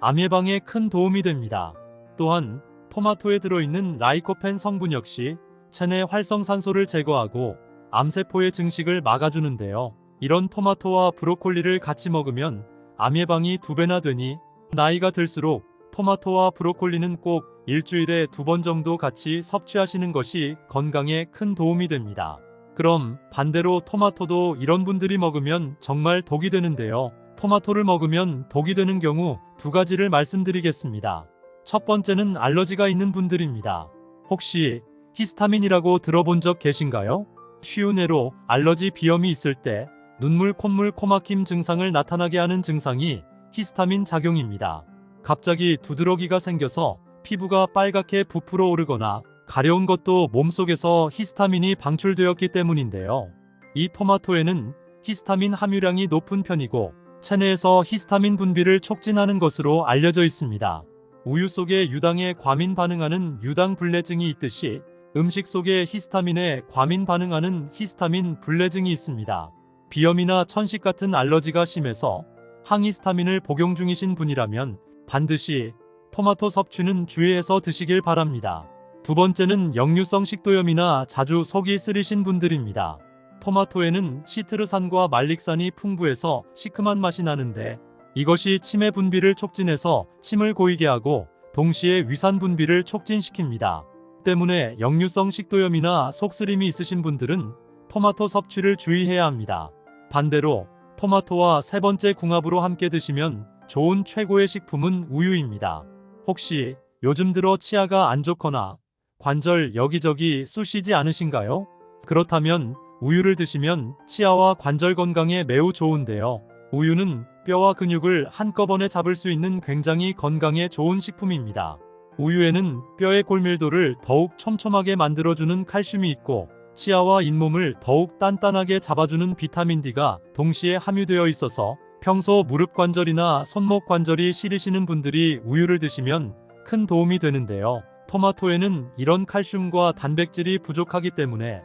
암 예방에 큰 도움이 됩니다. 또한 토마토에 들어있는 라이코펜 성분 역시 체내 활성산소를 제거하고 암세포의 증식을 막아주는데요. 이런 토마토와 브로콜리를 같이 먹으면 암 예방이 2배나 되니 나이가 들수록 토마토와 브로콜리는 꼭 일주일에 2번 정도 같이 섭취하시는 것이 건강에 큰 도움이 됩니다. 그럼 반대로 토마토도 이런 분들이 먹으면 정말 독이 되는데요. 토마토를 먹으면 독이 되는 경우 2가지를 말씀드리겠습니다. 첫 번째는 알러지가 있는 분들입니다. 혹시 히스타민이라고 들어본 적 계신가요? 쉬운 예로 알러지 비염이 있을 때 눈물, 콧물, 코막힘 증상을 나타나게 하는 증상이 히스타민 작용입니다. 갑자기 두드러기가 생겨서 피부가 빨갛게 부풀어 오르거나 가려운 것도 몸속에서 히스타민이 방출되었기 때문인데요. 이 토마토에는 히스타민 함유량이 높은 편이고 체내에서 히스타민 분비를 촉진하는 것으로 알려져 있습니다. 우유 속에 유당에 과민 반응하는 유당 불내증이 있듯이 음식 속에 히스타민에 과민 반응하는 히스타민 불내증이 있습니다. 비염이나 천식 같은 알러지가 심해서 항히스타민을 복용 중이신 분이라면 반드시 토마토 섭취는 주의해서 드시길 바랍니다. 두 번째는 역류성 식도염이나 자주 속이 쓰리신 분들입니다. 토마토에는 시트르산과 말릭산이 풍부해서 시큼한 맛이 나는데 이것이 치매 분비를 촉진해서 침을 고이게 하고 동시에 위산 분비를 촉진시킵니다. 때문에 역류성 식도염이나 속쓰림이 있으신 분들은 토마토 섭취를 주의해야 합니다. 반대로 토마토와 세 번째 궁합으로 함께 드시면 좋은 최고의 식품은 우유입니다. 혹시 요즘 들어 치아가 안 좋거나 관절 여기저기 쑤시지 않으신가요? 그렇다면 우유를 드시면 치아와 관절 건강에 매우 좋은데요. 우유는 뼈와 근육을 한꺼번에 잡을 수 있는 굉장히 건강에 좋은 식품입니다. 우유에는 뼈의 골밀도를 더욱 촘촘하게 만들어주는 칼슘이 있고 치아와 잇몸을 더욱 단단하게 잡아주는 비타민 D가 동시에 함유되어 있어서 평소 무릎 관절이나 손목 관절이 시리시는 분들이 우유를 드시면 큰 도움이 되는데요. 토마토에는 이런 칼슘과 단백질이 부족하기 때문에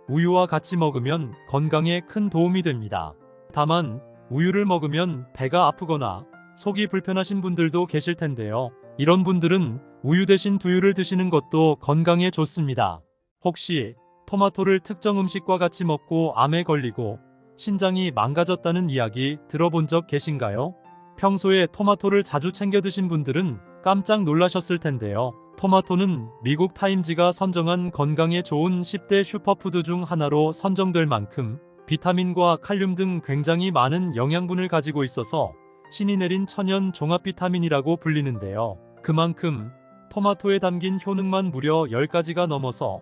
우유와 같이 먹으면 건강에 큰 도움이 됩니다. 다만 우유를 먹으면 배가 아프거나 속이 불편하신 분들도 계실 텐데요. 이런 분들은 우유 대신 두유를 드시는 것도 건강에 좋습니다. 혹시 토마토를 특정 음식과 같이 먹고 암에 걸리고 신장이 망가졌다는 이야기 들어본 적 계신가요? 평소에 토마토를 자주 챙겨 드신 분들은 깜짝 놀라셨을 텐데요. 토마토는 미국 타임지가 선정한 건강에 좋은 10대 슈퍼푸드 중 하나로 선정될 만큼 비타민과 칼륨 등 굉장히 많은 영양분을 가지고 있어서 신이 내린 천연 종합 비타민이라고 불리는데요. 그만큼 토마토에 담긴 효능만 무려 10가지가 넘어서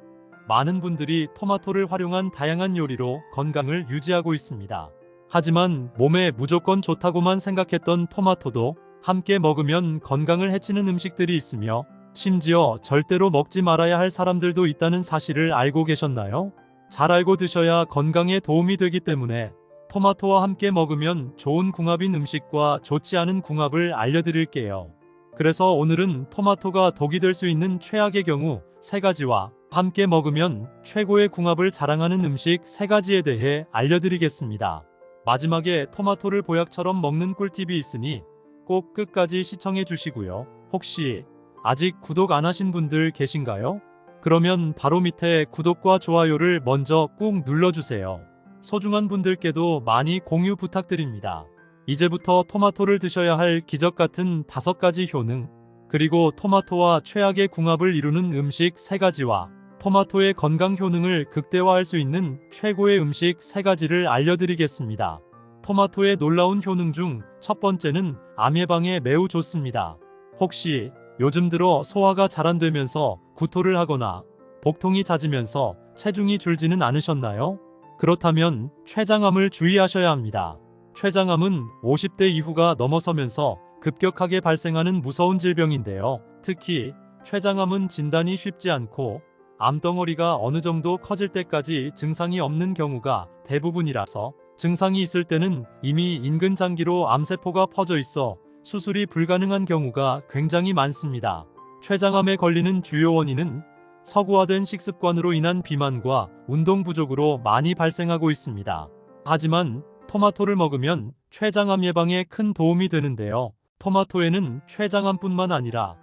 많은 분들이 토마토를 활용한 다양한 요리로 건강을 유지하고 있습니다. 하지만 몸에 무조건 좋다고만 생각했던 토마토도 함께 먹으면 건강을 해치는 음식들이 있으며 심지어 절대로 먹지 말아야 할 사람들도 있다는 사실을 알고 계셨나요? 잘 알고 드셔야 건강에 도움이 되기 때문에 토마토와 함께 먹으면 좋은 궁합인 음식과 좋지 않은 궁합을 알려드릴게요. 그래서 오늘은 토마토가 독이 될 수 있는 최악의 경우 3가지와 함께 먹으면 최고의 궁합을 자랑하는 음식 3가지에 대해 알려드리겠습니다. 마지막에 토마토를 보약처럼 먹는 꿀팁이 있으니 꼭 끝까지 시청해 주시고요. 혹시 아직 구독 안 하신 분들 계신가요? 그러면 바로 밑에 구독과 좋아요를 먼저 꾹 눌러주세요. 소중한 분들께도 많이 공유 부탁드립니다. 이제부터 토마토를 드셔야 할 기적같은 5가지 효능, 그리고 토마토와 최악의 궁합을 이루는 음식 3가지와 토마토의 건강 효능을 극대화할 수 있는 최고의 음식 3가지를 알려드리겠습니다. 토마토의 놀라운 효능 중 첫 번째는 암 예방에 매우 좋습니다. 혹시 요즘 들어 소화가 잘 안 되면서 구토를 하거나 복통이 잦으면서 체중이 줄지는 않으셨나요? 그렇다면 췌장암을 주의하셔야 합니다. 췌장암은 50대 이후가 넘어서면서 급격하게 발생하는 무서운 질병인데요. 특히 췌장암은 진단이 쉽지 않고 암덩어리가 어느 정도 커질 때까지 증상이 없는 경우가 대부분이라서 증상이 있을 때는 이미 인근 장기로 암세포가 퍼져 있어 수술이 불가능한 경우가 굉장히 많습니다. 췌장암에 걸리는 주요 원인은 서구화된 식습관으로 인한 비만과 운동 부족으로 많이 발생하고 있습니다. 하지만 토마토를 먹으면 췌장암 예방에 큰 도움이 되는데요. 토마토에는 췌장암뿐만 아니라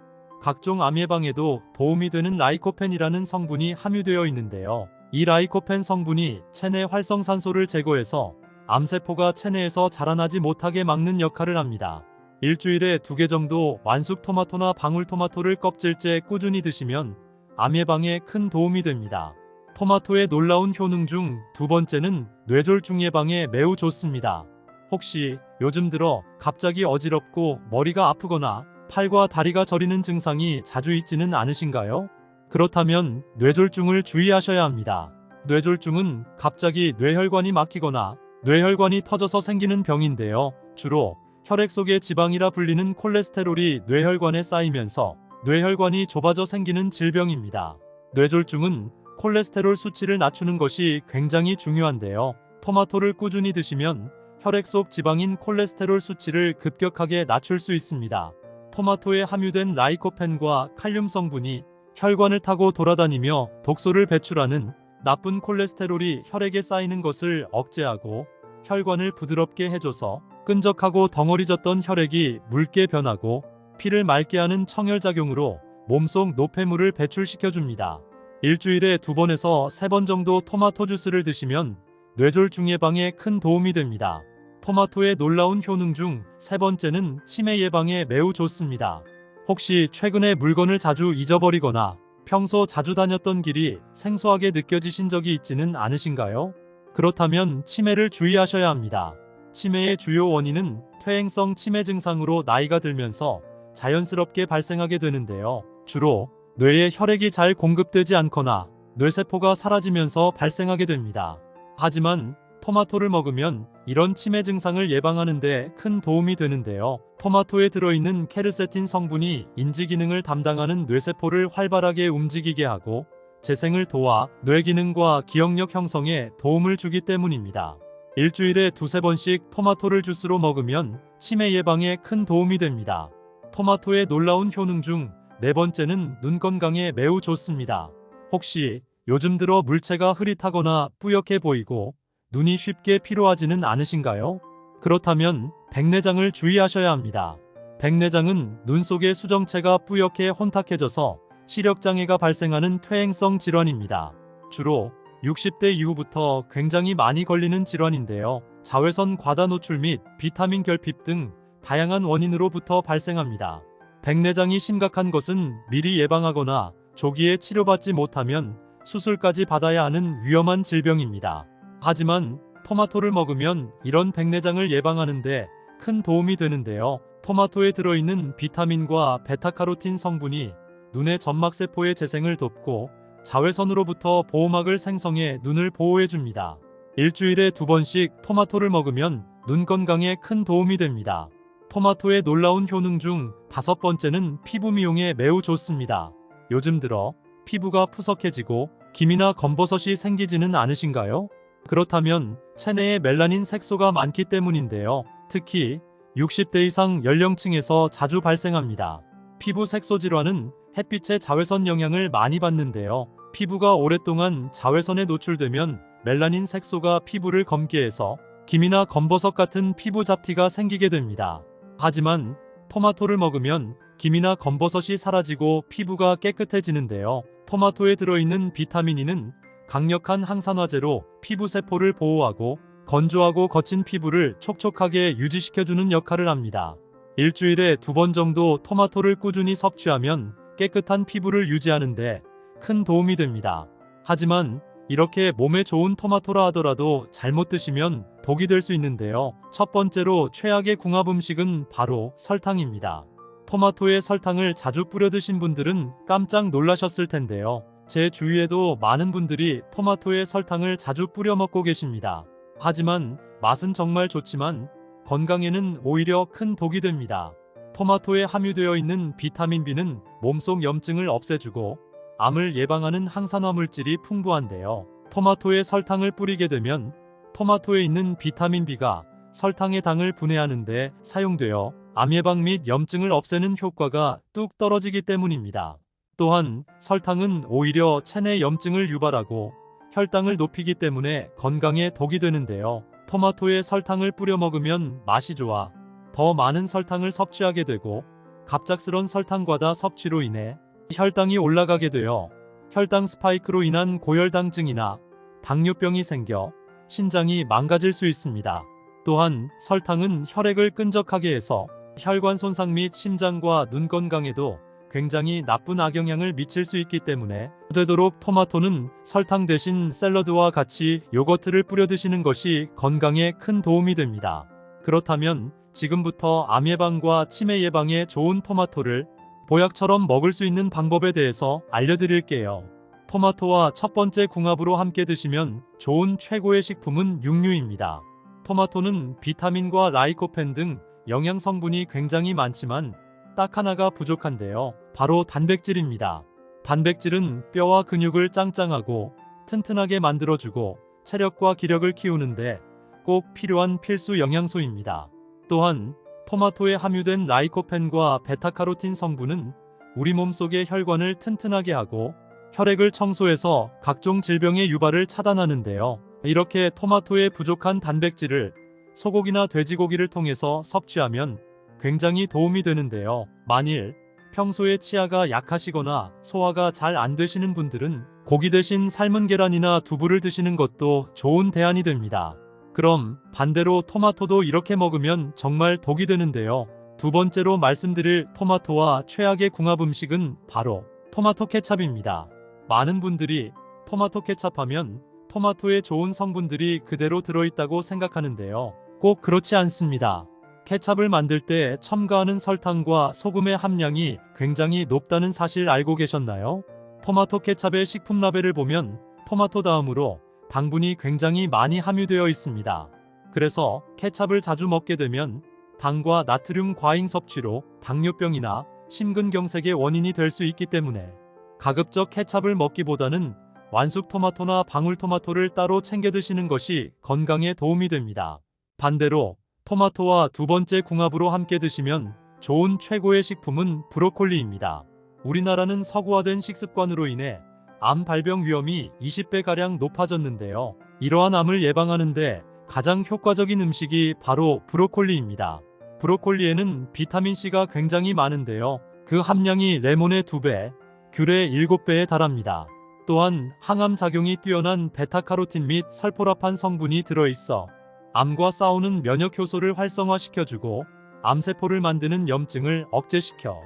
각종 암 예방에도 도움이 되는 라이코펜이라는 성분이 함유되어 있는데요. 이 라이코펜 성분이 체내 활성산소를 제거해서 암세포가 체내에서 자라나지 못하게 막는 역할을 합니다. 일주일에 2개 정도 완숙 토마토나 방울토마토를 껍질째 꾸준히 드시면 암 예방에 큰 도움이 됩니다. 토마토의 놀라운 효능 중 두 번째는 뇌졸중 예방에 매우 좋습니다. 혹시 요즘 들어 갑자기 어지럽고 머리가 아프거나 팔과 다리가 저리는 증상이 자주 있지는 않으신가요? 그렇다면 뇌졸중을 주의하셔야 합니다. 뇌졸중은 갑자기 뇌혈관이 막히거나 뇌혈관이 터져서 생기는 병인데요. 주로 혈액 속의 지방이라 불리는 콜레스테롤이 뇌혈관에 쌓이면서 뇌혈관이 좁아져 생기는 질병입니다. 뇌졸중은 콜레스테롤 수치를 낮추는 것이 굉장히 중요한데요. 토마토를 꾸준히 드시면 혈액 속 지방인 콜레스테롤 수치를 급격하게 낮출 수 있습니다. 토마토에 함유된 라이코펜과 칼륨 성분이 혈관을 타고 돌아다니며 독소를 배출하는 나쁜 콜레스테롤이 혈액에 쌓이는 것을 억제하고 혈관을 부드럽게 해줘서 끈적하고 덩어리졌던 혈액이 묽게 변하고 피를 맑게 하는 청혈작용으로 몸속 노폐물을 배출시켜줍니다. 일주일에 2번에서 3번 정도 토마토 주스를 드시면 뇌졸중 예방에 큰 도움이 됩니다. 토마토의 놀라운 효능 중 3번째는 치매 예방에 매우 좋습니다. 혹시 최근에 물건을 자주 잊어버리거나 평소 자주 다녔던 길이 생소하게 느껴지신 적이 있지는 않으신가요? 그렇다면 치매를 주의하셔야 합니다. 치매의 주요 원인은 퇴행성 치매 증상으로 나이가 들면서 자연스럽게 발생하게 되는데요. 주로 뇌에 혈액이 잘 공급되지 않거나 뇌세포가 사라지면서 발생하게 됩니다. 하지만 토마토를 먹으면 이런 치매 증상을 예방하는 데 큰 도움이 되는데요. 토마토에 들어있는 케르세틴 성분이 인지 기능을 담당하는 뇌세포를 활발하게 움직이게 하고 재생을 도와 뇌 기능과 기억력 형성에 도움을 주기 때문입니다. 일주일에 2~3번씩 토마토를 주스로 먹으면 치매 예방에 큰 도움이 됩니다. 토마토의 놀라운 효능 중 4번째는 눈 건강에 매우 좋습니다. 혹시 요즘 들어 물체가 흐릿하거나 뿌옇게 보이고 눈이 쉽게 피로하지는 않으신가요? 그렇다면 백내장을 주의하셔야 합니다. 백내장은 눈 속의 수정체가 뿌옇게 혼탁해져서 시력장애가 발생하는 퇴행성 질환입니다. 주로 60대 이후부터 굉장히 많이 걸리는 질환인데요. 자외선 과다 노출 및 비타민 결핍 등 다양한 원인으로부터 발생합니다. 백내장이 심각한 것은 미리 예방하거나 조기에 치료받지 못하면 수술까지 받아야 하는 위험한 질병입니다. 하지만 토마토를 먹으면 이런 백내장을 예방하는데 큰 도움이 되는데요. 토마토에 들어있는 비타민과 베타카로틴 성분이 눈의 점막세포의 재생을 돕고 자외선으로부터 보호막을 생성해 눈을 보호해줍니다. 일주일에 2번씩 토마토를 먹으면 눈 건강에 큰 도움이 됩니다. 토마토의 놀라운 효능 중 5번째는 피부 미용에 매우 좋습니다. 요즘 들어 피부가 푸석해지고 기미나 검버섯이 생기지는 않으신가요? 그렇다면 체내에 멜라닌 색소가 많기 때문인데요. 특히 60대 이상 연령층에서 자주 발생합니다. 피부 색소 질환은 햇빛의 자외선 영향을 많이 받는데요. 피부가 오랫동안 자외선에 노출되면 멜라닌 색소가 피부를 검게 해서 기미나 검버섯 같은 피부 잡티가 생기게 됩니다. 하지만 토마토를 먹으면 기미나 검버섯이 사라지고 피부가 깨끗해지는데요. 토마토에 들어있는 비타민 E는 강력한 항산화제로 피부 세포를 보호하고 건조하고 거친 피부를 촉촉하게 유지시켜주는 역할을 합니다. 일주일에 2번 정도 토마토를 꾸준히 섭취하면 깨끗한 피부를 유지하는데 큰 도움이 됩니다. 하지만 이렇게 몸에 좋은 토마토라 하더라도 잘못 드시면 독이 될 수 있는데요. 첫 번째로 최악의 궁합 음식은 바로 설탕입니다. 토마토에 설탕을 자주 뿌려 드신 분들은 깜짝 놀라셨을 텐데요. 제 주위에도 많은 분들이 토마토에 설탕을 자주 뿌려 먹고 계십니다. 하지만 맛은 정말 좋지만 건강에는 오히려 큰 독이 됩니다. 토마토에 함유되어 있는 비타민 B는 몸속 염증을 없애주고 암을 예방하는 항산화 물질이 풍부한데요. 토마토에 설탕을 뿌리게 되면 토마토에 있는 비타민 B가 설탕의 당을 분해하는 데 사용되어 암 예방 및 염증을 없애는 효과가 뚝 떨어지기 때문입니다. 또한 설탕은 오히려 체내 염증을 유발하고 혈당을 높이기 때문에 건강에 독이 되는데요. 토마토에 설탕을 뿌려 먹으면 맛이 좋아 더 많은 설탕을 섭취하게 되고 갑작스런 설탕 과다 섭취로 인해 혈당이 올라가게 되어 혈당 스파이크로 인한 고혈당증이나 당뇨병이 생겨 신장이 망가질 수 있습니다. 또한 설탕은 혈액을 끈적하게 해서 혈관 손상 및 심장과 눈 건강에도 굉장히 나쁜 악영향을 미칠 수 있기 때문에 되도록 토마토는 설탕 대신 샐러드와 같이 요거트를 뿌려 드시는 것이 건강에 큰 도움이 됩니다. 그렇다면 지금부터 암 예방과 치매 예방에 좋은 토마토를 보약처럼 먹을 수 있는 방법에 대해서 알려드릴게요. 토마토와 첫 번째 궁합으로 함께 드시면 좋은 최고의 식품은 육류입니다. 토마토는 비타민과 라이코펜 등 영양 성분이 굉장히 많지만 딱 하나가 부족한데요. 바로 단백질입니다. 단백질은 뼈와 근육을 짱짱하고 튼튼하게 만들어주고 체력과 기력을 키우는데 꼭 필요한 필수 영양소입니다. 또한 토마토에 함유된 라이코펜과 베타카로틴 성분은 우리 몸속의 혈관을 튼튼하게 하고 혈액을 청소해서 각종 질병의 유발을 차단하는데요. 이렇게 토마토에 부족한 단백질을 소고기나 돼지고기를 통해서 섭취하면 굉장히 도움이 되는데요. 만일 평소에 치아가 약하시거나 소화가 잘 안 되시는 분들은 고기 대신 삶은 계란이나 두부를 드시는 것도 좋은 대안이 됩니다. 그럼 반대로 토마토도 이렇게 먹으면 정말 독이 되는데요. 두 번째로 말씀드릴 토마토와 최악의 궁합 음식은 바로 토마토 케찹입니다. 많은 분들이 토마토 케찹하면 토마토에 좋은 성분들이 그대로 들어있다고 생각하는데요. 꼭 그렇지 않습니다. 케찹을 만들 때 첨가하는 설탕과 소금의 함량이 굉장히 높다는 사실 알고 계셨나요? 토마토 케찹의 식품 라벨을 보면 토마토 다음으로 당분이 굉장히 많이 함유되어 있습니다. 그래서 케찹을 자주 먹게 되면 당과 나트륨 과잉 섭취로 당뇨병이나 심근경색의 원인이 될 수 있기 때문에 가급적 케찹을 먹기보다는 완숙 토마토나 방울토마토를 따로 챙겨 드시는 것이 건강에 도움이 됩니다. 반대로 토마토와 두 번째 궁합으로 함께 드시면 좋은 최고의 식품은 브로콜리입니다. 우리나라는 서구화된 식습관으로 인해 암 발병 위험이 20배가량 높아졌는데요. 이러한 암을 예방하는데 가장 효과적인 음식이 바로 브로콜리입니다. 브로콜리에는 비타민C가 굉장히 많은데요. 그 함량이 레몬의 2배, 귤의 7배에 달합니다. 또한 항암 작용이 뛰어난 베타카로틴 및 설포라판 성분이 들어있어 암과 싸우는 면역 효소를 활성화시켜주고 암세포를 만드는 염증을 억제시켜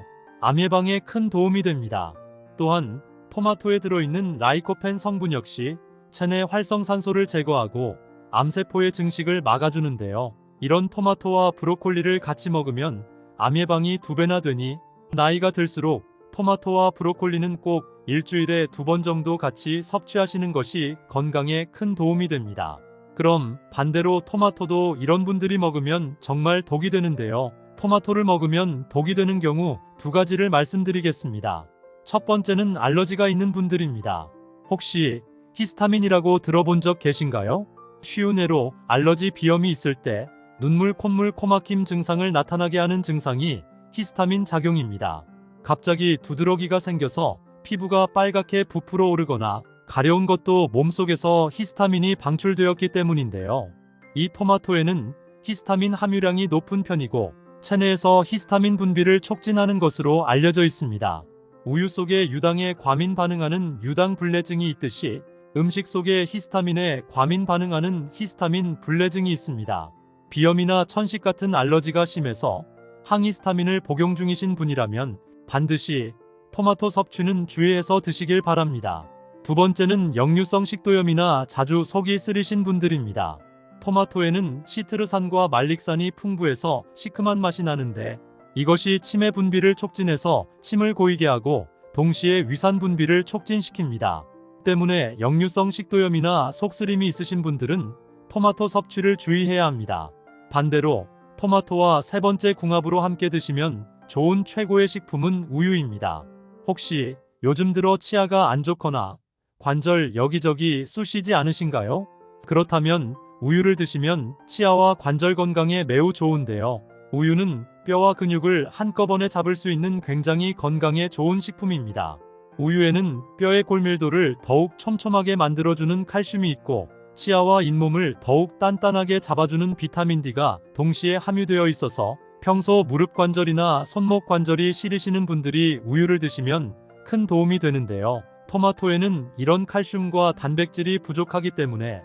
암 예방에 큰 도움이 됩니다. 또한 토마토에 들어있는 라이코펜 성분 역시 체내 활성산소를 제거하고 암세포의 증식을 막아주는데요. 이런 토마토와 브로콜리를 같이 먹으면 암 예방이 2배나 되니 나이가 들수록 토마토와 브로콜리는 꼭 일주일에 2번 정도 같이 섭취하시는 것이 건강에 큰 도움이 됩니다. 그럼 반대로 토마토도 이런 분들이 먹으면 정말 독이 되는데요. 토마토를 먹으면 독이 되는 경우 두 가지를 말씀드리겠습니다. 첫 번째는 알러지가 있는 분들입니다. 혹시 히스타민이라고 들어본 적 계신가요? 쉬운 예로 알러지 비염이 있을 때 눈물, 콧물, 코막힘 증상을 나타나게 하는 증상이 히스타민 작용입니다. 갑자기 두드러기가 생겨서 피부가 빨갛게 부풀어 오르거나 가려운 것도 몸속에서 히스타민이 방출되었기 때문인데요. 이 토마토에는 히스타민 함유량이 높은 편이고 체내에서 히스타민 분비를 촉진하는 것으로 알려져 있습니다. 우유 속에 유당에 과민 반응하는 유당 불내증이 있듯이 음식 속에 히스타민에 과민 반응하는 히스타민 불내증이 있습니다. 비염이나 천식 같은 알러지가 심해서 항히스타민을 복용 중이신 분이라면 반드시 토마토 섭취는 주의해서 드시길 바랍니다. 두 번째는 역류성 식도염이나 자주 속이 쓰리신 분들입니다. 토마토에는 시트르산과 말릭산이 풍부해서 시큼한 맛이 나는데 이것이 치매 분비를 촉진해서 침을 고이게 하고 동시에 위산 분비를 촉진시킵니다. 때문에 역류성 식도염이나 속쓰림이 있으신 분들은 토마토 섭취를 주의해야 합니다. 반대로 토마토와 세 번째 궁합으로 함께 드시면 좋은 최고의 식품은 우유입니다. 혹시 요즘 들어 치아가 안 좋거나 관절 여기저기 쑤시지 않으신가요? 그렇다면 우유를 드시면 치아와 관절 건강에 매우 좋은데요. 우유는 뼈와 근육을 한꺼번에 잡을 수 있는 굉장히 건강에 좋은 식품입니다. 우유에는 뼈의 골밀도를 더욱 촘촘하게 만들어주는 칼슘이 있고 치아와 잇몸을 더욱 단단하게 잡아주는 비타민 D가 동시에 함유되어 있어서 평소 무릎 관절이나 손목 관절이 시리시는 분들이 우유를 드시면 큰 도움이 되는데요. 토마토에는 이런 칼슘과 단백질이 부족하기 때문에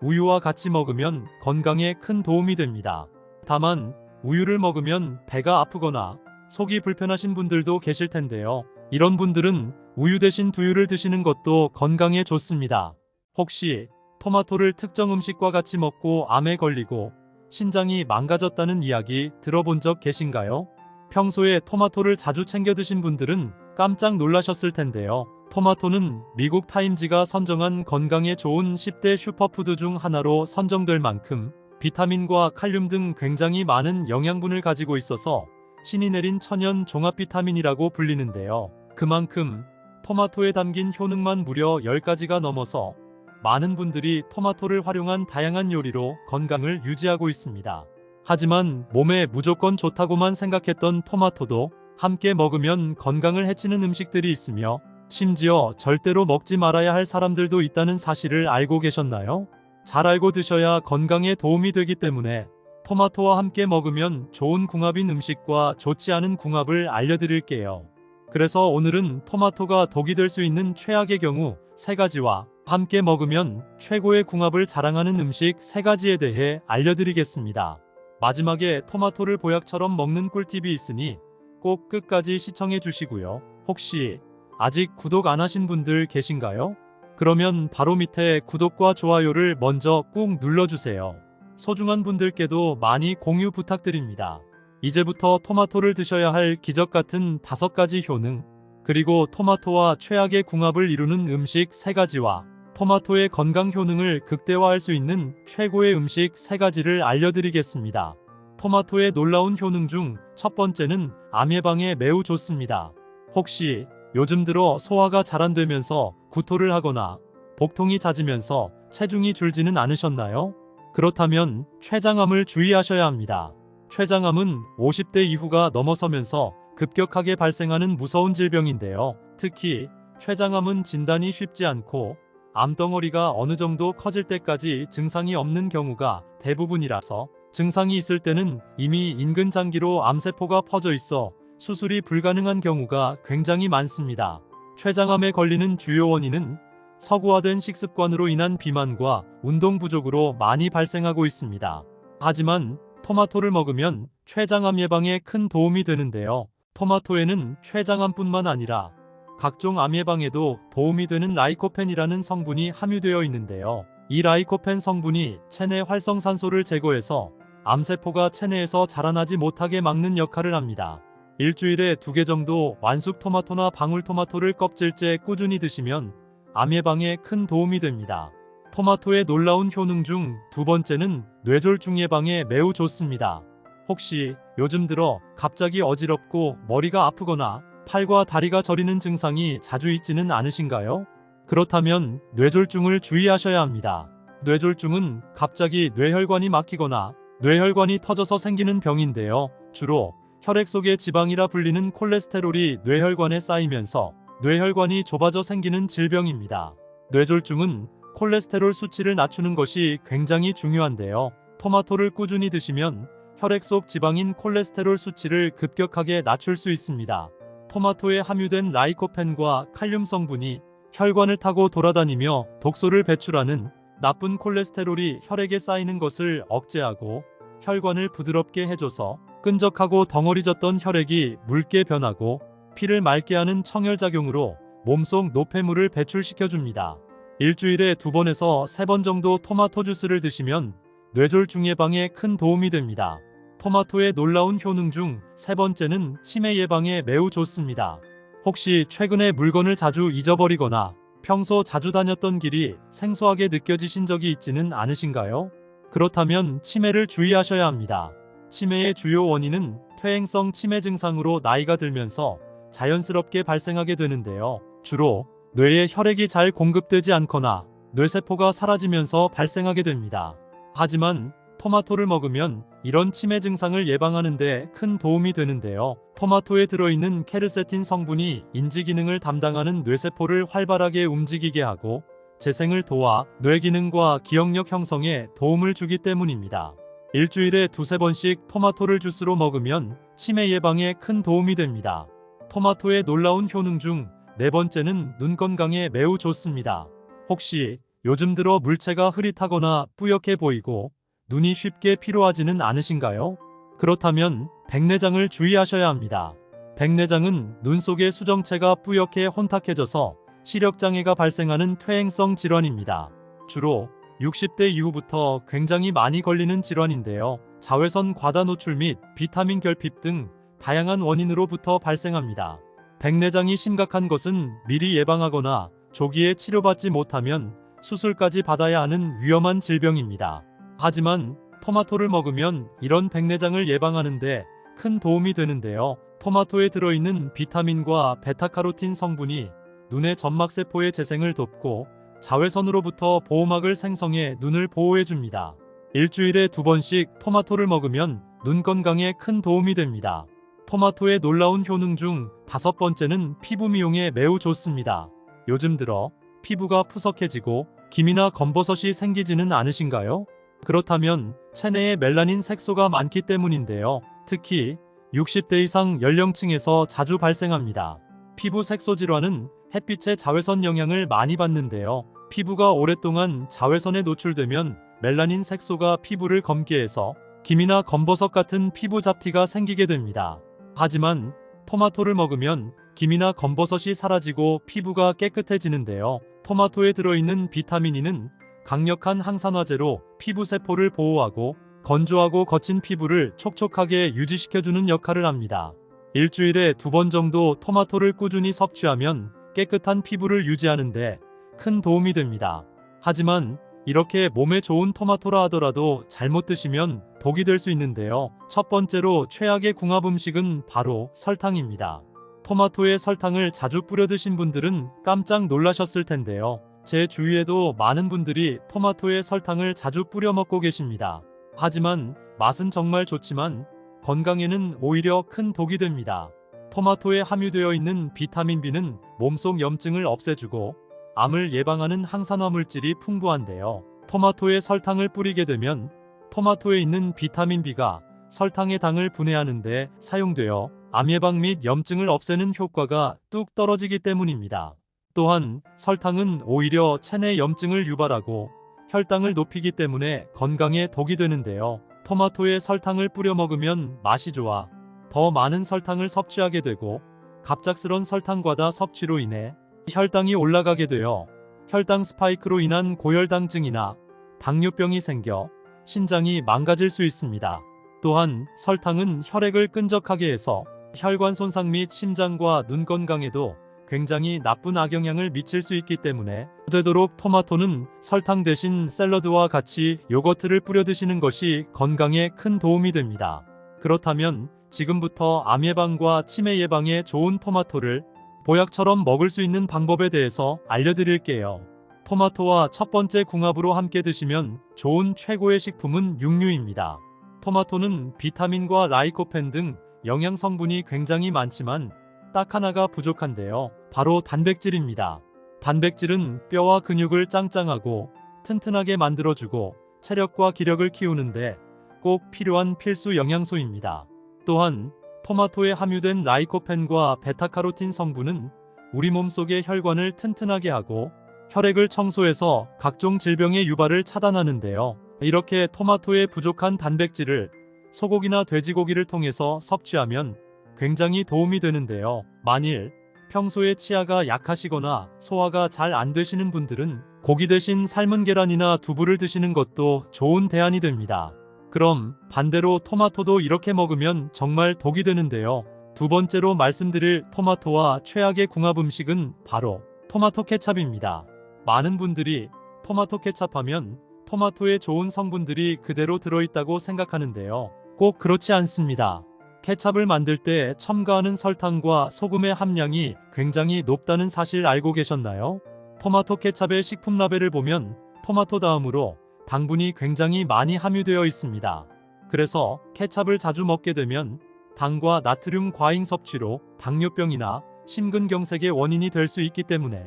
우유와 같이 먹으면 건강에 큰 도움이 됩니다. 다만 우유를 먹으면 배가 아프거나 속이 불편하신 분들도 계실 텐데요. 이런 분들은 우유 대신 두유를 드시는 것도 건강에 좋습니다. 혹시 토마토를 특정 음식과 같이 먹고 암에 걸리고 신장이 망가졌다는 이야기 들어본 적 계신가요? 평소에 토마토를 자주 챙겨 드신 분들은 깜짝 놀라셨을 텐데요. 토마토는 미국 타임지가 선정한 건강에 좋은 10대 슈퍼푸드 중 하나로 선정될 만큼 비타민과 칼륨 등 굉장히 많은 영양분을 가지고 있어서 신이 내린 천연 종합 비타민이라고 불리는데요. 그만큼 토마토에 담긴 효능만 무려 10가지가 넘어서 많은 분들이 토마토를 활용한 다양한 요리로 건강을 유지하고 있습니다. 하지만 몸에 무조건 좋다고만 생각했던 토마토도 함께 먹으면 건강을 해치는 음식들이 있으며 심지어 절대로 먹지 말아야 할 사람들도 있다는 사실을 알고 계셨나요? 잘 알고 드셔야 건강에 도움이 되기 때문에 토마토와 함께 먹으면 좋은 궁합인 음식과 좋지 않은 궁합을 알려드릴게요. 그래서 오늘은 토마토가 독이 될 수 있는 최악의 경우 3가지와 함께 먹으면 최고의 궁합을 자랑하는 음식 3가지에 대해 알려드리겠습니다. 마지막에 토마토를 보약처럼 먹는 꿀팁이 있으니 꼭 끝까지 시청해 주시고요. 혹시 아직 구독 안 하신 분들 계신가요? 그러면 바로 밑에 구독과 좋아요를 먼저 꾹 눌러주세요. 소중한 분들께도 많이 공유 부탁드립니다. 이제부터 토마토를 드셔야 할 기적 같은 5가지 효능, 그리고 토마토와 최악의 궁합을 이루는 음식 3가지와 토마토의 건강 효능을 극대화할 수 있는 최고의 음식 3가지를 알려드리겠습니다. 토마토의 놀라운 효능 중 첫 번째는 암 예방에 매우 좋습니다. 혹시 요즘 들어 소화가 잘 안 되면서 구토를 하거나 복통이 잦으면서 체중이 줄지는 않으셨나요? 그렇다면 췌장암을 주의하셔야 합니다. 췌장암은 50대 이후가 넘어서면서 급격하게 발생하는 무서운 질병인데요. 특히 췌장암은 진단이 쉽지 않고 암덩어리가 어느 정도 커질 때까지 증상이 없는 경우가 대부분이라서 증상이 있을 때는 이미 인근 장기로 암세포가 퍼져 있어 수술이 불가능한 경우가 굉장히 많습니다. 췌장암에 걸리는 주요 원인은 서구화된 식습관으로 인한 비만과 운동 부족으로 많이 발생하고 있습니다. 하지만 토마토를 먹으면 췌장암 예방에 큰 도움이 되는데요. 토마토에는 췌장암뿐만 아니라 각종 암 예방에도 도움이 되는 라이코펜이라는 성분이 함유되어 있는데요. 이 라이코펜 성분이 체내 활성산소를 제거해서 암세포가 체내에서 자라나지 못하게 막는 역할을 합니다. 일주일에 2개 정도 완숙 토마토나 방울토마토를 껍질째 꾸준히 드시면 암 예방에 큰 도움이 됩니다. 토마토의 놀라운 효능 중 2번째는 뇌졸중 예방에 매우 좋습니다. 혹시 요즘 들어 갑자기 어지럽고 머리가 아프거나 팔과 다리가 저리는 증상이 자주 있지는 않으신가요? 그렇다면 뇌졸중을 주의하셔야 합니다. 뇌졸중은 갑자기 뇌혈관이 막히거나 뇌혈관이 터져서 생기는 병인데요. 주로 혈액 속의 지방이라 불리는 콜레스테롤이 뇌혈관에 쌓이면서 뇌혈관이 좁아져 생기는 질병입니다. 뇌졸중은 콜레스테롤 수치를 낮추는 것이 굉장히 중요한데요. 토마토를 꾸준히 드시면 혈액 속 지방인 콜레스테롤 수치를 급격하게 낮출 수 있습니다. 토마토에 함유된 라이코펜과 칼륨 성분이 혈관을 타고 돌아다니며 독소를 배출하는 나쁜 콜레스테롤이 혈액에 쌓이는 것을 억제하고 혈관을 부드럽게 해줘서 끈적하고 덩어리졌던 혈액이 묽게 변하고 피를 맑게 하는 청혈작용으로 몸속 노폐물을 배출시켜줍니다. 일주일에 2번에서 3번 정도 토마토 주스를 드시면 뇌졸중 예방에 큰 도움이 됩니다. 토마토의 놀라운 효능 중 3번째는 치매 예방에 매우 좋습니다. 혹시 최근에 물건을 자주 잊어버리거나 평소 자주 다녔던 길이 생소하게 느껴지신 적이 있지는 않으신가요? 그렇다면 치매를 주의하셔야 합니다. 치매의 주요 원인은 퇴행성 치매 증상으로 나이가 들면서 자연스럽게 발생하게 되는데요. 주로 뇌에 혈액이 잘 공급되지 않거나 뇌세포가 사라지면서 발생하게 됩니다. 하지만 토마토를 먹으면 이런 치매 증상을 예방하는 데 큰 도움이 되는데요. 토마토에 들어있는 케르세틴 성분이 인지 기능을 담당하는 뇌세포를 활발하게 움직이게 하고 재생을 도와 뇌 기능과 기억력 형성에 도움을 주기 때문입니다. 일주일에 2~3번씩 토마토를 주스로 먹으면 치매 예방에 큰 도움이 됩니다. 토마토의 놀라운 효능 중 4번째는 눈 건강에 매우 좋습니다. 혹시 요즘 들어 물체가 흐릿하거나 뿌옇게 보이고 눈이 쉽게 피로하지는 않으신가요? 그렇다면 백내장을 주의하셔야 합니다. 백내장은 눈 속의 수정체가 뿌옇게 혼탁해져서 시력장애가 발생하는 퇴행성 질환입니다. 주로 60대 이후부터 굉장히 많이 걸리는 질환인데요. 자외선 과다 노출 및 비타민 결핍 등 다양한 원인으로부터 발생합니다. 백내장이 심각한 것은 미리 예방하거나 조기에 치료받지 못하면 수술까지 받아야 하는 위험한 질병입니다. 하지만 토마토를 먹으면 이런 백내장을 예방하는데 큰 도움이 되는데요. 토마토에 들어있는 비타민과 베타카로틴 성분이 눈의 점막세포의 재생을 돕고 자외선으로부터 보호막을 생성해 눈을 보호해줍니다. 일주일에 2번씩 토마토를 먹으면 눈 건강에 큰 도움이 됩니다. 토마토의 놀라운 효능 중 5번째는 피부 미용에 매우 좋습니다. 요즘 들어 피부가 푸석해지고 기미나 검버섯이 생기지는 않으신가요? 그렇다면 체내에 멜라닌 색소가 많기 때문인데요. 특히 60대 이상 연령층에서 자주 발생합니다. 피부 색소 질환은 햇빛의 자외선 영향을 많이 받는데요. 피부가 오랫동안 자외선에 노출되면 멜라닌 색소가 피부를 검게 해서 기미나 검버섯 같은 피부 잡티가 생기게 됩니다. 하지만 토마토를 먹으면 기미나 검버섯이 사라지고 피부가 깨끗해지는데요. 토마토에 들어있는 비타민 E는 강력한 항산화제로 피부 세포를 보호하고 건조하고 거친 피부를 촉촉하게 유지시켜주는 역할을 합니다. 일주일에 2번 정도 토마토를 꾸준히 섭취하면 깨끗한 피부를 유지하는데 큰 도움이 됩니다. 하지만 이렇게 몸에 좋은 토마토라 하더라도 잘못 드시면 독이 될 수 있는데요. 첫 번째로 최악의 궁합 음식은 바로 설탕입니다. 토마토에 설탕을 자주 뿌려 드신 분들은 깜짝 놀라셨을 텐데요. 제 주위에도 많은 분들이 토마토에 설탕을 자주 뿌려 먹고 계십니다. 하지만 맛은 정말 좋지만 건강에는 오히려 큰 독이 됩니다. 토마토에 함유되어 있는 비타민 B는 몸속 염증을 없애주고 암을 예방하는 항산화 물질이 풍부한데요. 토마토에 설탕을 뿌리게 되면 토마토에 있는 비타민 B가 설탕의 당을 분해하는 데 사용되어 암 예방 및 염증을 없애는 효과가 뚝 떨어지기 때문입니다. 또한 설탕은 오히려 체내 염증을 유발하고 혈당을 높이기 때문에 건강에 독이 되는데요. 토마토에 설탕을 뿌려 먹으면 맛이 좋아 더 많은 설탕을 섭취하게 되고 갑작스런 설탕 과다 섭취로 인해 혈당이 올라가게 되어 혈당 스파이크로 인한 고혈당증이나 당뇨병이 생겨 신장이 망가질 수 있습니다. 또한 설탕은 혈액을 끈적하게 해서 혈관 손상 및 심장과 눈 건강에도 굉장히 나쁜 악영향을 미칠 수 있기 때문에 되도록 토마토는 설탕 대신 샐러드와 같이 요거트를 뿌려 드시는 것이 건강에 큰 도움이 됩니다. 그렇다면 지금부터 암 예방과 치매 예방에 좋은 토마토를 보약처럼 먹을 수 있는 방법에 대해서 알려드릴게요. 토마토와 첫 번째 궁합으로 함께 드시면 좋은 최고의 식품은 육류입니다. 토마토는 비타민과 라이코펜 등 영양 성분이 굉장히 많지만 딱 하나가 부족한데요. 바로 단백질입니다. 단백질은 뼈와 근육을 짱짱하고 튼튼하게 만들어주고 체력과 기력을 키우는데 꼭 필요한 필수 영양소입니다. 또한 토마토에 함유된 라이코펜과 베타카로틴 성분은 우리 몸속의 혈관을 튼튼하게 하고 혈액을 청소해서 각종 질병의 유발을 차단하는데요. 이렇게 토마토에 부족한 단백질을 소고기나 돼지고기를 통해서 섭취하면 굉장히 도움이 되는데요. 만일 평소에 치아가 약하시거나 소화가 잘 안 되시는 분들은 고기 대신 삶은 계란이나 두부를 드시는 것도 좋은 대안이 됩니다. 그럼 반대로 토마토도 이렇게 먹으면 정말 독이 되는데요. 두 번째로 말씀드릴 토마토와 최악의 궁합 음식은 바로 토마토 케찹입니다. 많은 분들이 토마토 케찹하면 토마토에 좋은 성분들이 그대로 들어있다고 생각하는데요. 꼭 그렇지 않습니다. 케찹을 만들 때 첨가하는 설탕과 소금의 함량이 굉장히 높다는 사실 알고 계셨나요? 토마토 케찹의 식품 라벨을 보면 토마토 다음으로 당분이 굉장히 많이 함유되어 있습니다. 그래서 케찹을 자주 먹게 되면 당과 나트륨 과잉 섭취로 당뇨병이나 심근경색의 원인이 될 수 있기 때문에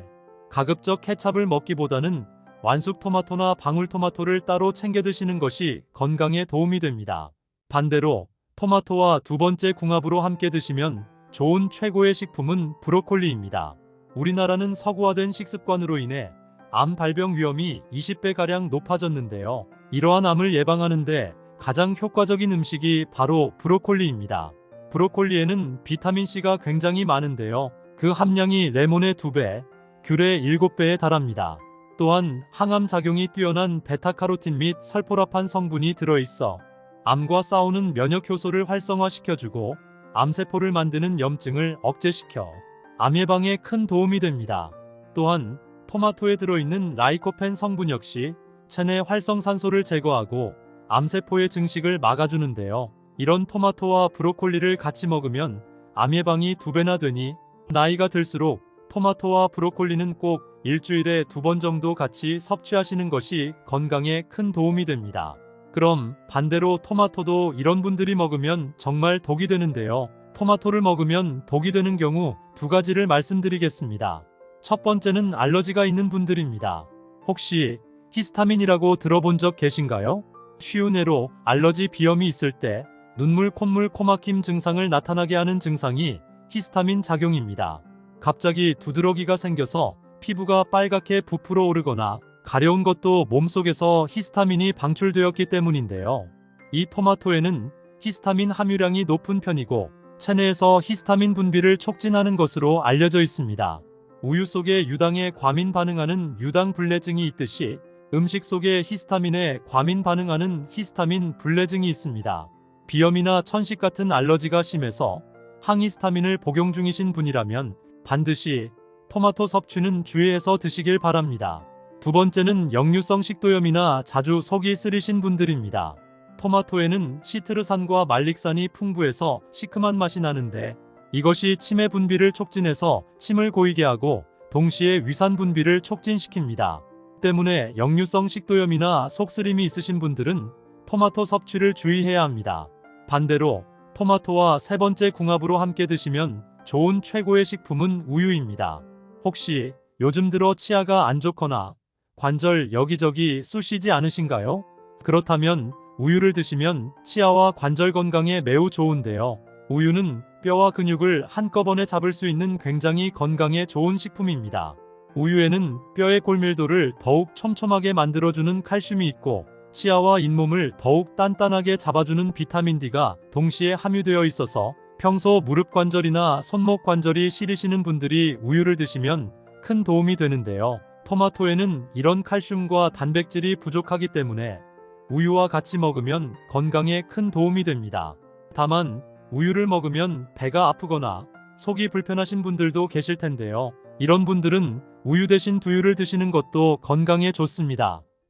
가급적 케찹을 먹기보다는 완숙 토마토나 방울토마토를 따로 챙겨 드시는 것이 건강에 도움이 됩니다. 반대로 토마토와 두 번째 궁합으로 함께 드시면 좋은 최고의 식품은 브로콜리입니다. 우리나라는 서구화된 식습관으로 인해 암 발병 위험이 20배가량 높아졌는데요. 이러한 암을 예방하는데 가장 효과적인 음식이 바로 브로콜리입니다. 브로콜리에는 비타민C가 굉장히 많은데요. 그 함량이 레몬의 2배, 귤의 7배에 달합니다. 또한 항암 작용이 뛰어난 베타카로틴 및 설포라판 성분이 들어있어 암과 싸우는 면역 효소를 활성화시켜주고 암세포를 만드는 염증을 억제시켜 암 예방에 큰 도움이 됩니다. 또한 토마토에 들어있는 라이코펜 성분 역시 체내 활성산소를 제거하고 암세포의 증식을 막아주는데요. 이런 토마토와 브로콜리를 같이 먹으면 암 예방이 2배나 되니 나이가 들수록 토마토와 브로콜리는 꼭 일주일에 2번 정도 같이 섭취하시는 것이 건강에 큰 도움이 됩니다. 그럼 반대로 토마토도 이런 분들이 먹으면 정말 독이 되는데요. 토마토를 먹으면 독이 되는 경우 2가지를 말씀드리겠습니다. 첫 번째는 알러지가 있는 분들입니다. 혹시 히스타민이라고 들어본 적 계신가요? 쉬운 예로 알러지 비염이 있을 때 눈물, 콧물, 코막힘 증상을 나타나게 하는 증상이 히스타민 작용입니다. 갑자기 두드러기가 생겨서 피부가 빨갛게 부풀어 오르거나 가려운 것도 몸속에서 히스타민이 방출되었기 때문인데요. 이 토마토에는 히스타민 함유량이 높은 편이고 체내에서 히스타민 분비를 촉진하는 것으로 알려져 있습니다. 우유 속에 유당에 과민 반응하는 유당 불내증이 있듯이 음식 속에 히스타민에 과민 반응하는 히스타민 불내증이 있습니다. 비염이나 천식 같은 알러지가 심해서 항히스타민을 복용 중이신 분이라면 반드시 토마토 섭취는 주의해서 드시길 바랍니다. 두 번째는 역류성 식도염이나 자주 속이 쓰리신 분들입니다. 토마토에는 시트르산과 말릭산이 풍부해서 시큼한 맛이 나는데 이것이 치매 분비를 촉진해서 침을 고이게 하고 동시에 위산 분비를 촉진시킵니다. 때문에 역류성 식도염이나 속쓰림이 있으신 분들은 토마토 섭취를 주의해야 합니다. 반대로 토마토와 세 번째 궁합으로 함께 드시면 좋은 최고의 식품은 우유입니다. 혹시 요즘 들어 치아가 안 좋거나 관절 여기저기 쑤시지 않으신가요? 그렇다면 우유를 드시면 치아와 관절 건강에 매우 좋은데요. 우유는 뼈와 근육을 한꺼번에 잡을 수 있는 굉장히 건강에 좋은 식품입니다. 우유에는 뼈의 골밀도를 더욱 촘촘하게 만들어주는 칼슘이 있고 치아와 잇몸을 더욱 단단하게 잡아주는 비타민 D가 동시에 함유되어 있어서 평소 무릎 관절이나 손목 관절이 시리시는 분들이 우유를 드시면 큰 도움이 되는데요. 토마토에는 이런 칼슘과 단백질이 부족하기 때문에 우유와 같이 먹으면 건강에 큰 도움이 됩니다. 다만 우유를 먹으면 배가 아프거나 속이 불편하신 분들도 계실 텐데요. 이런 분들은 우유 대신 두유를 드시는 것도 건강에 좋습니다.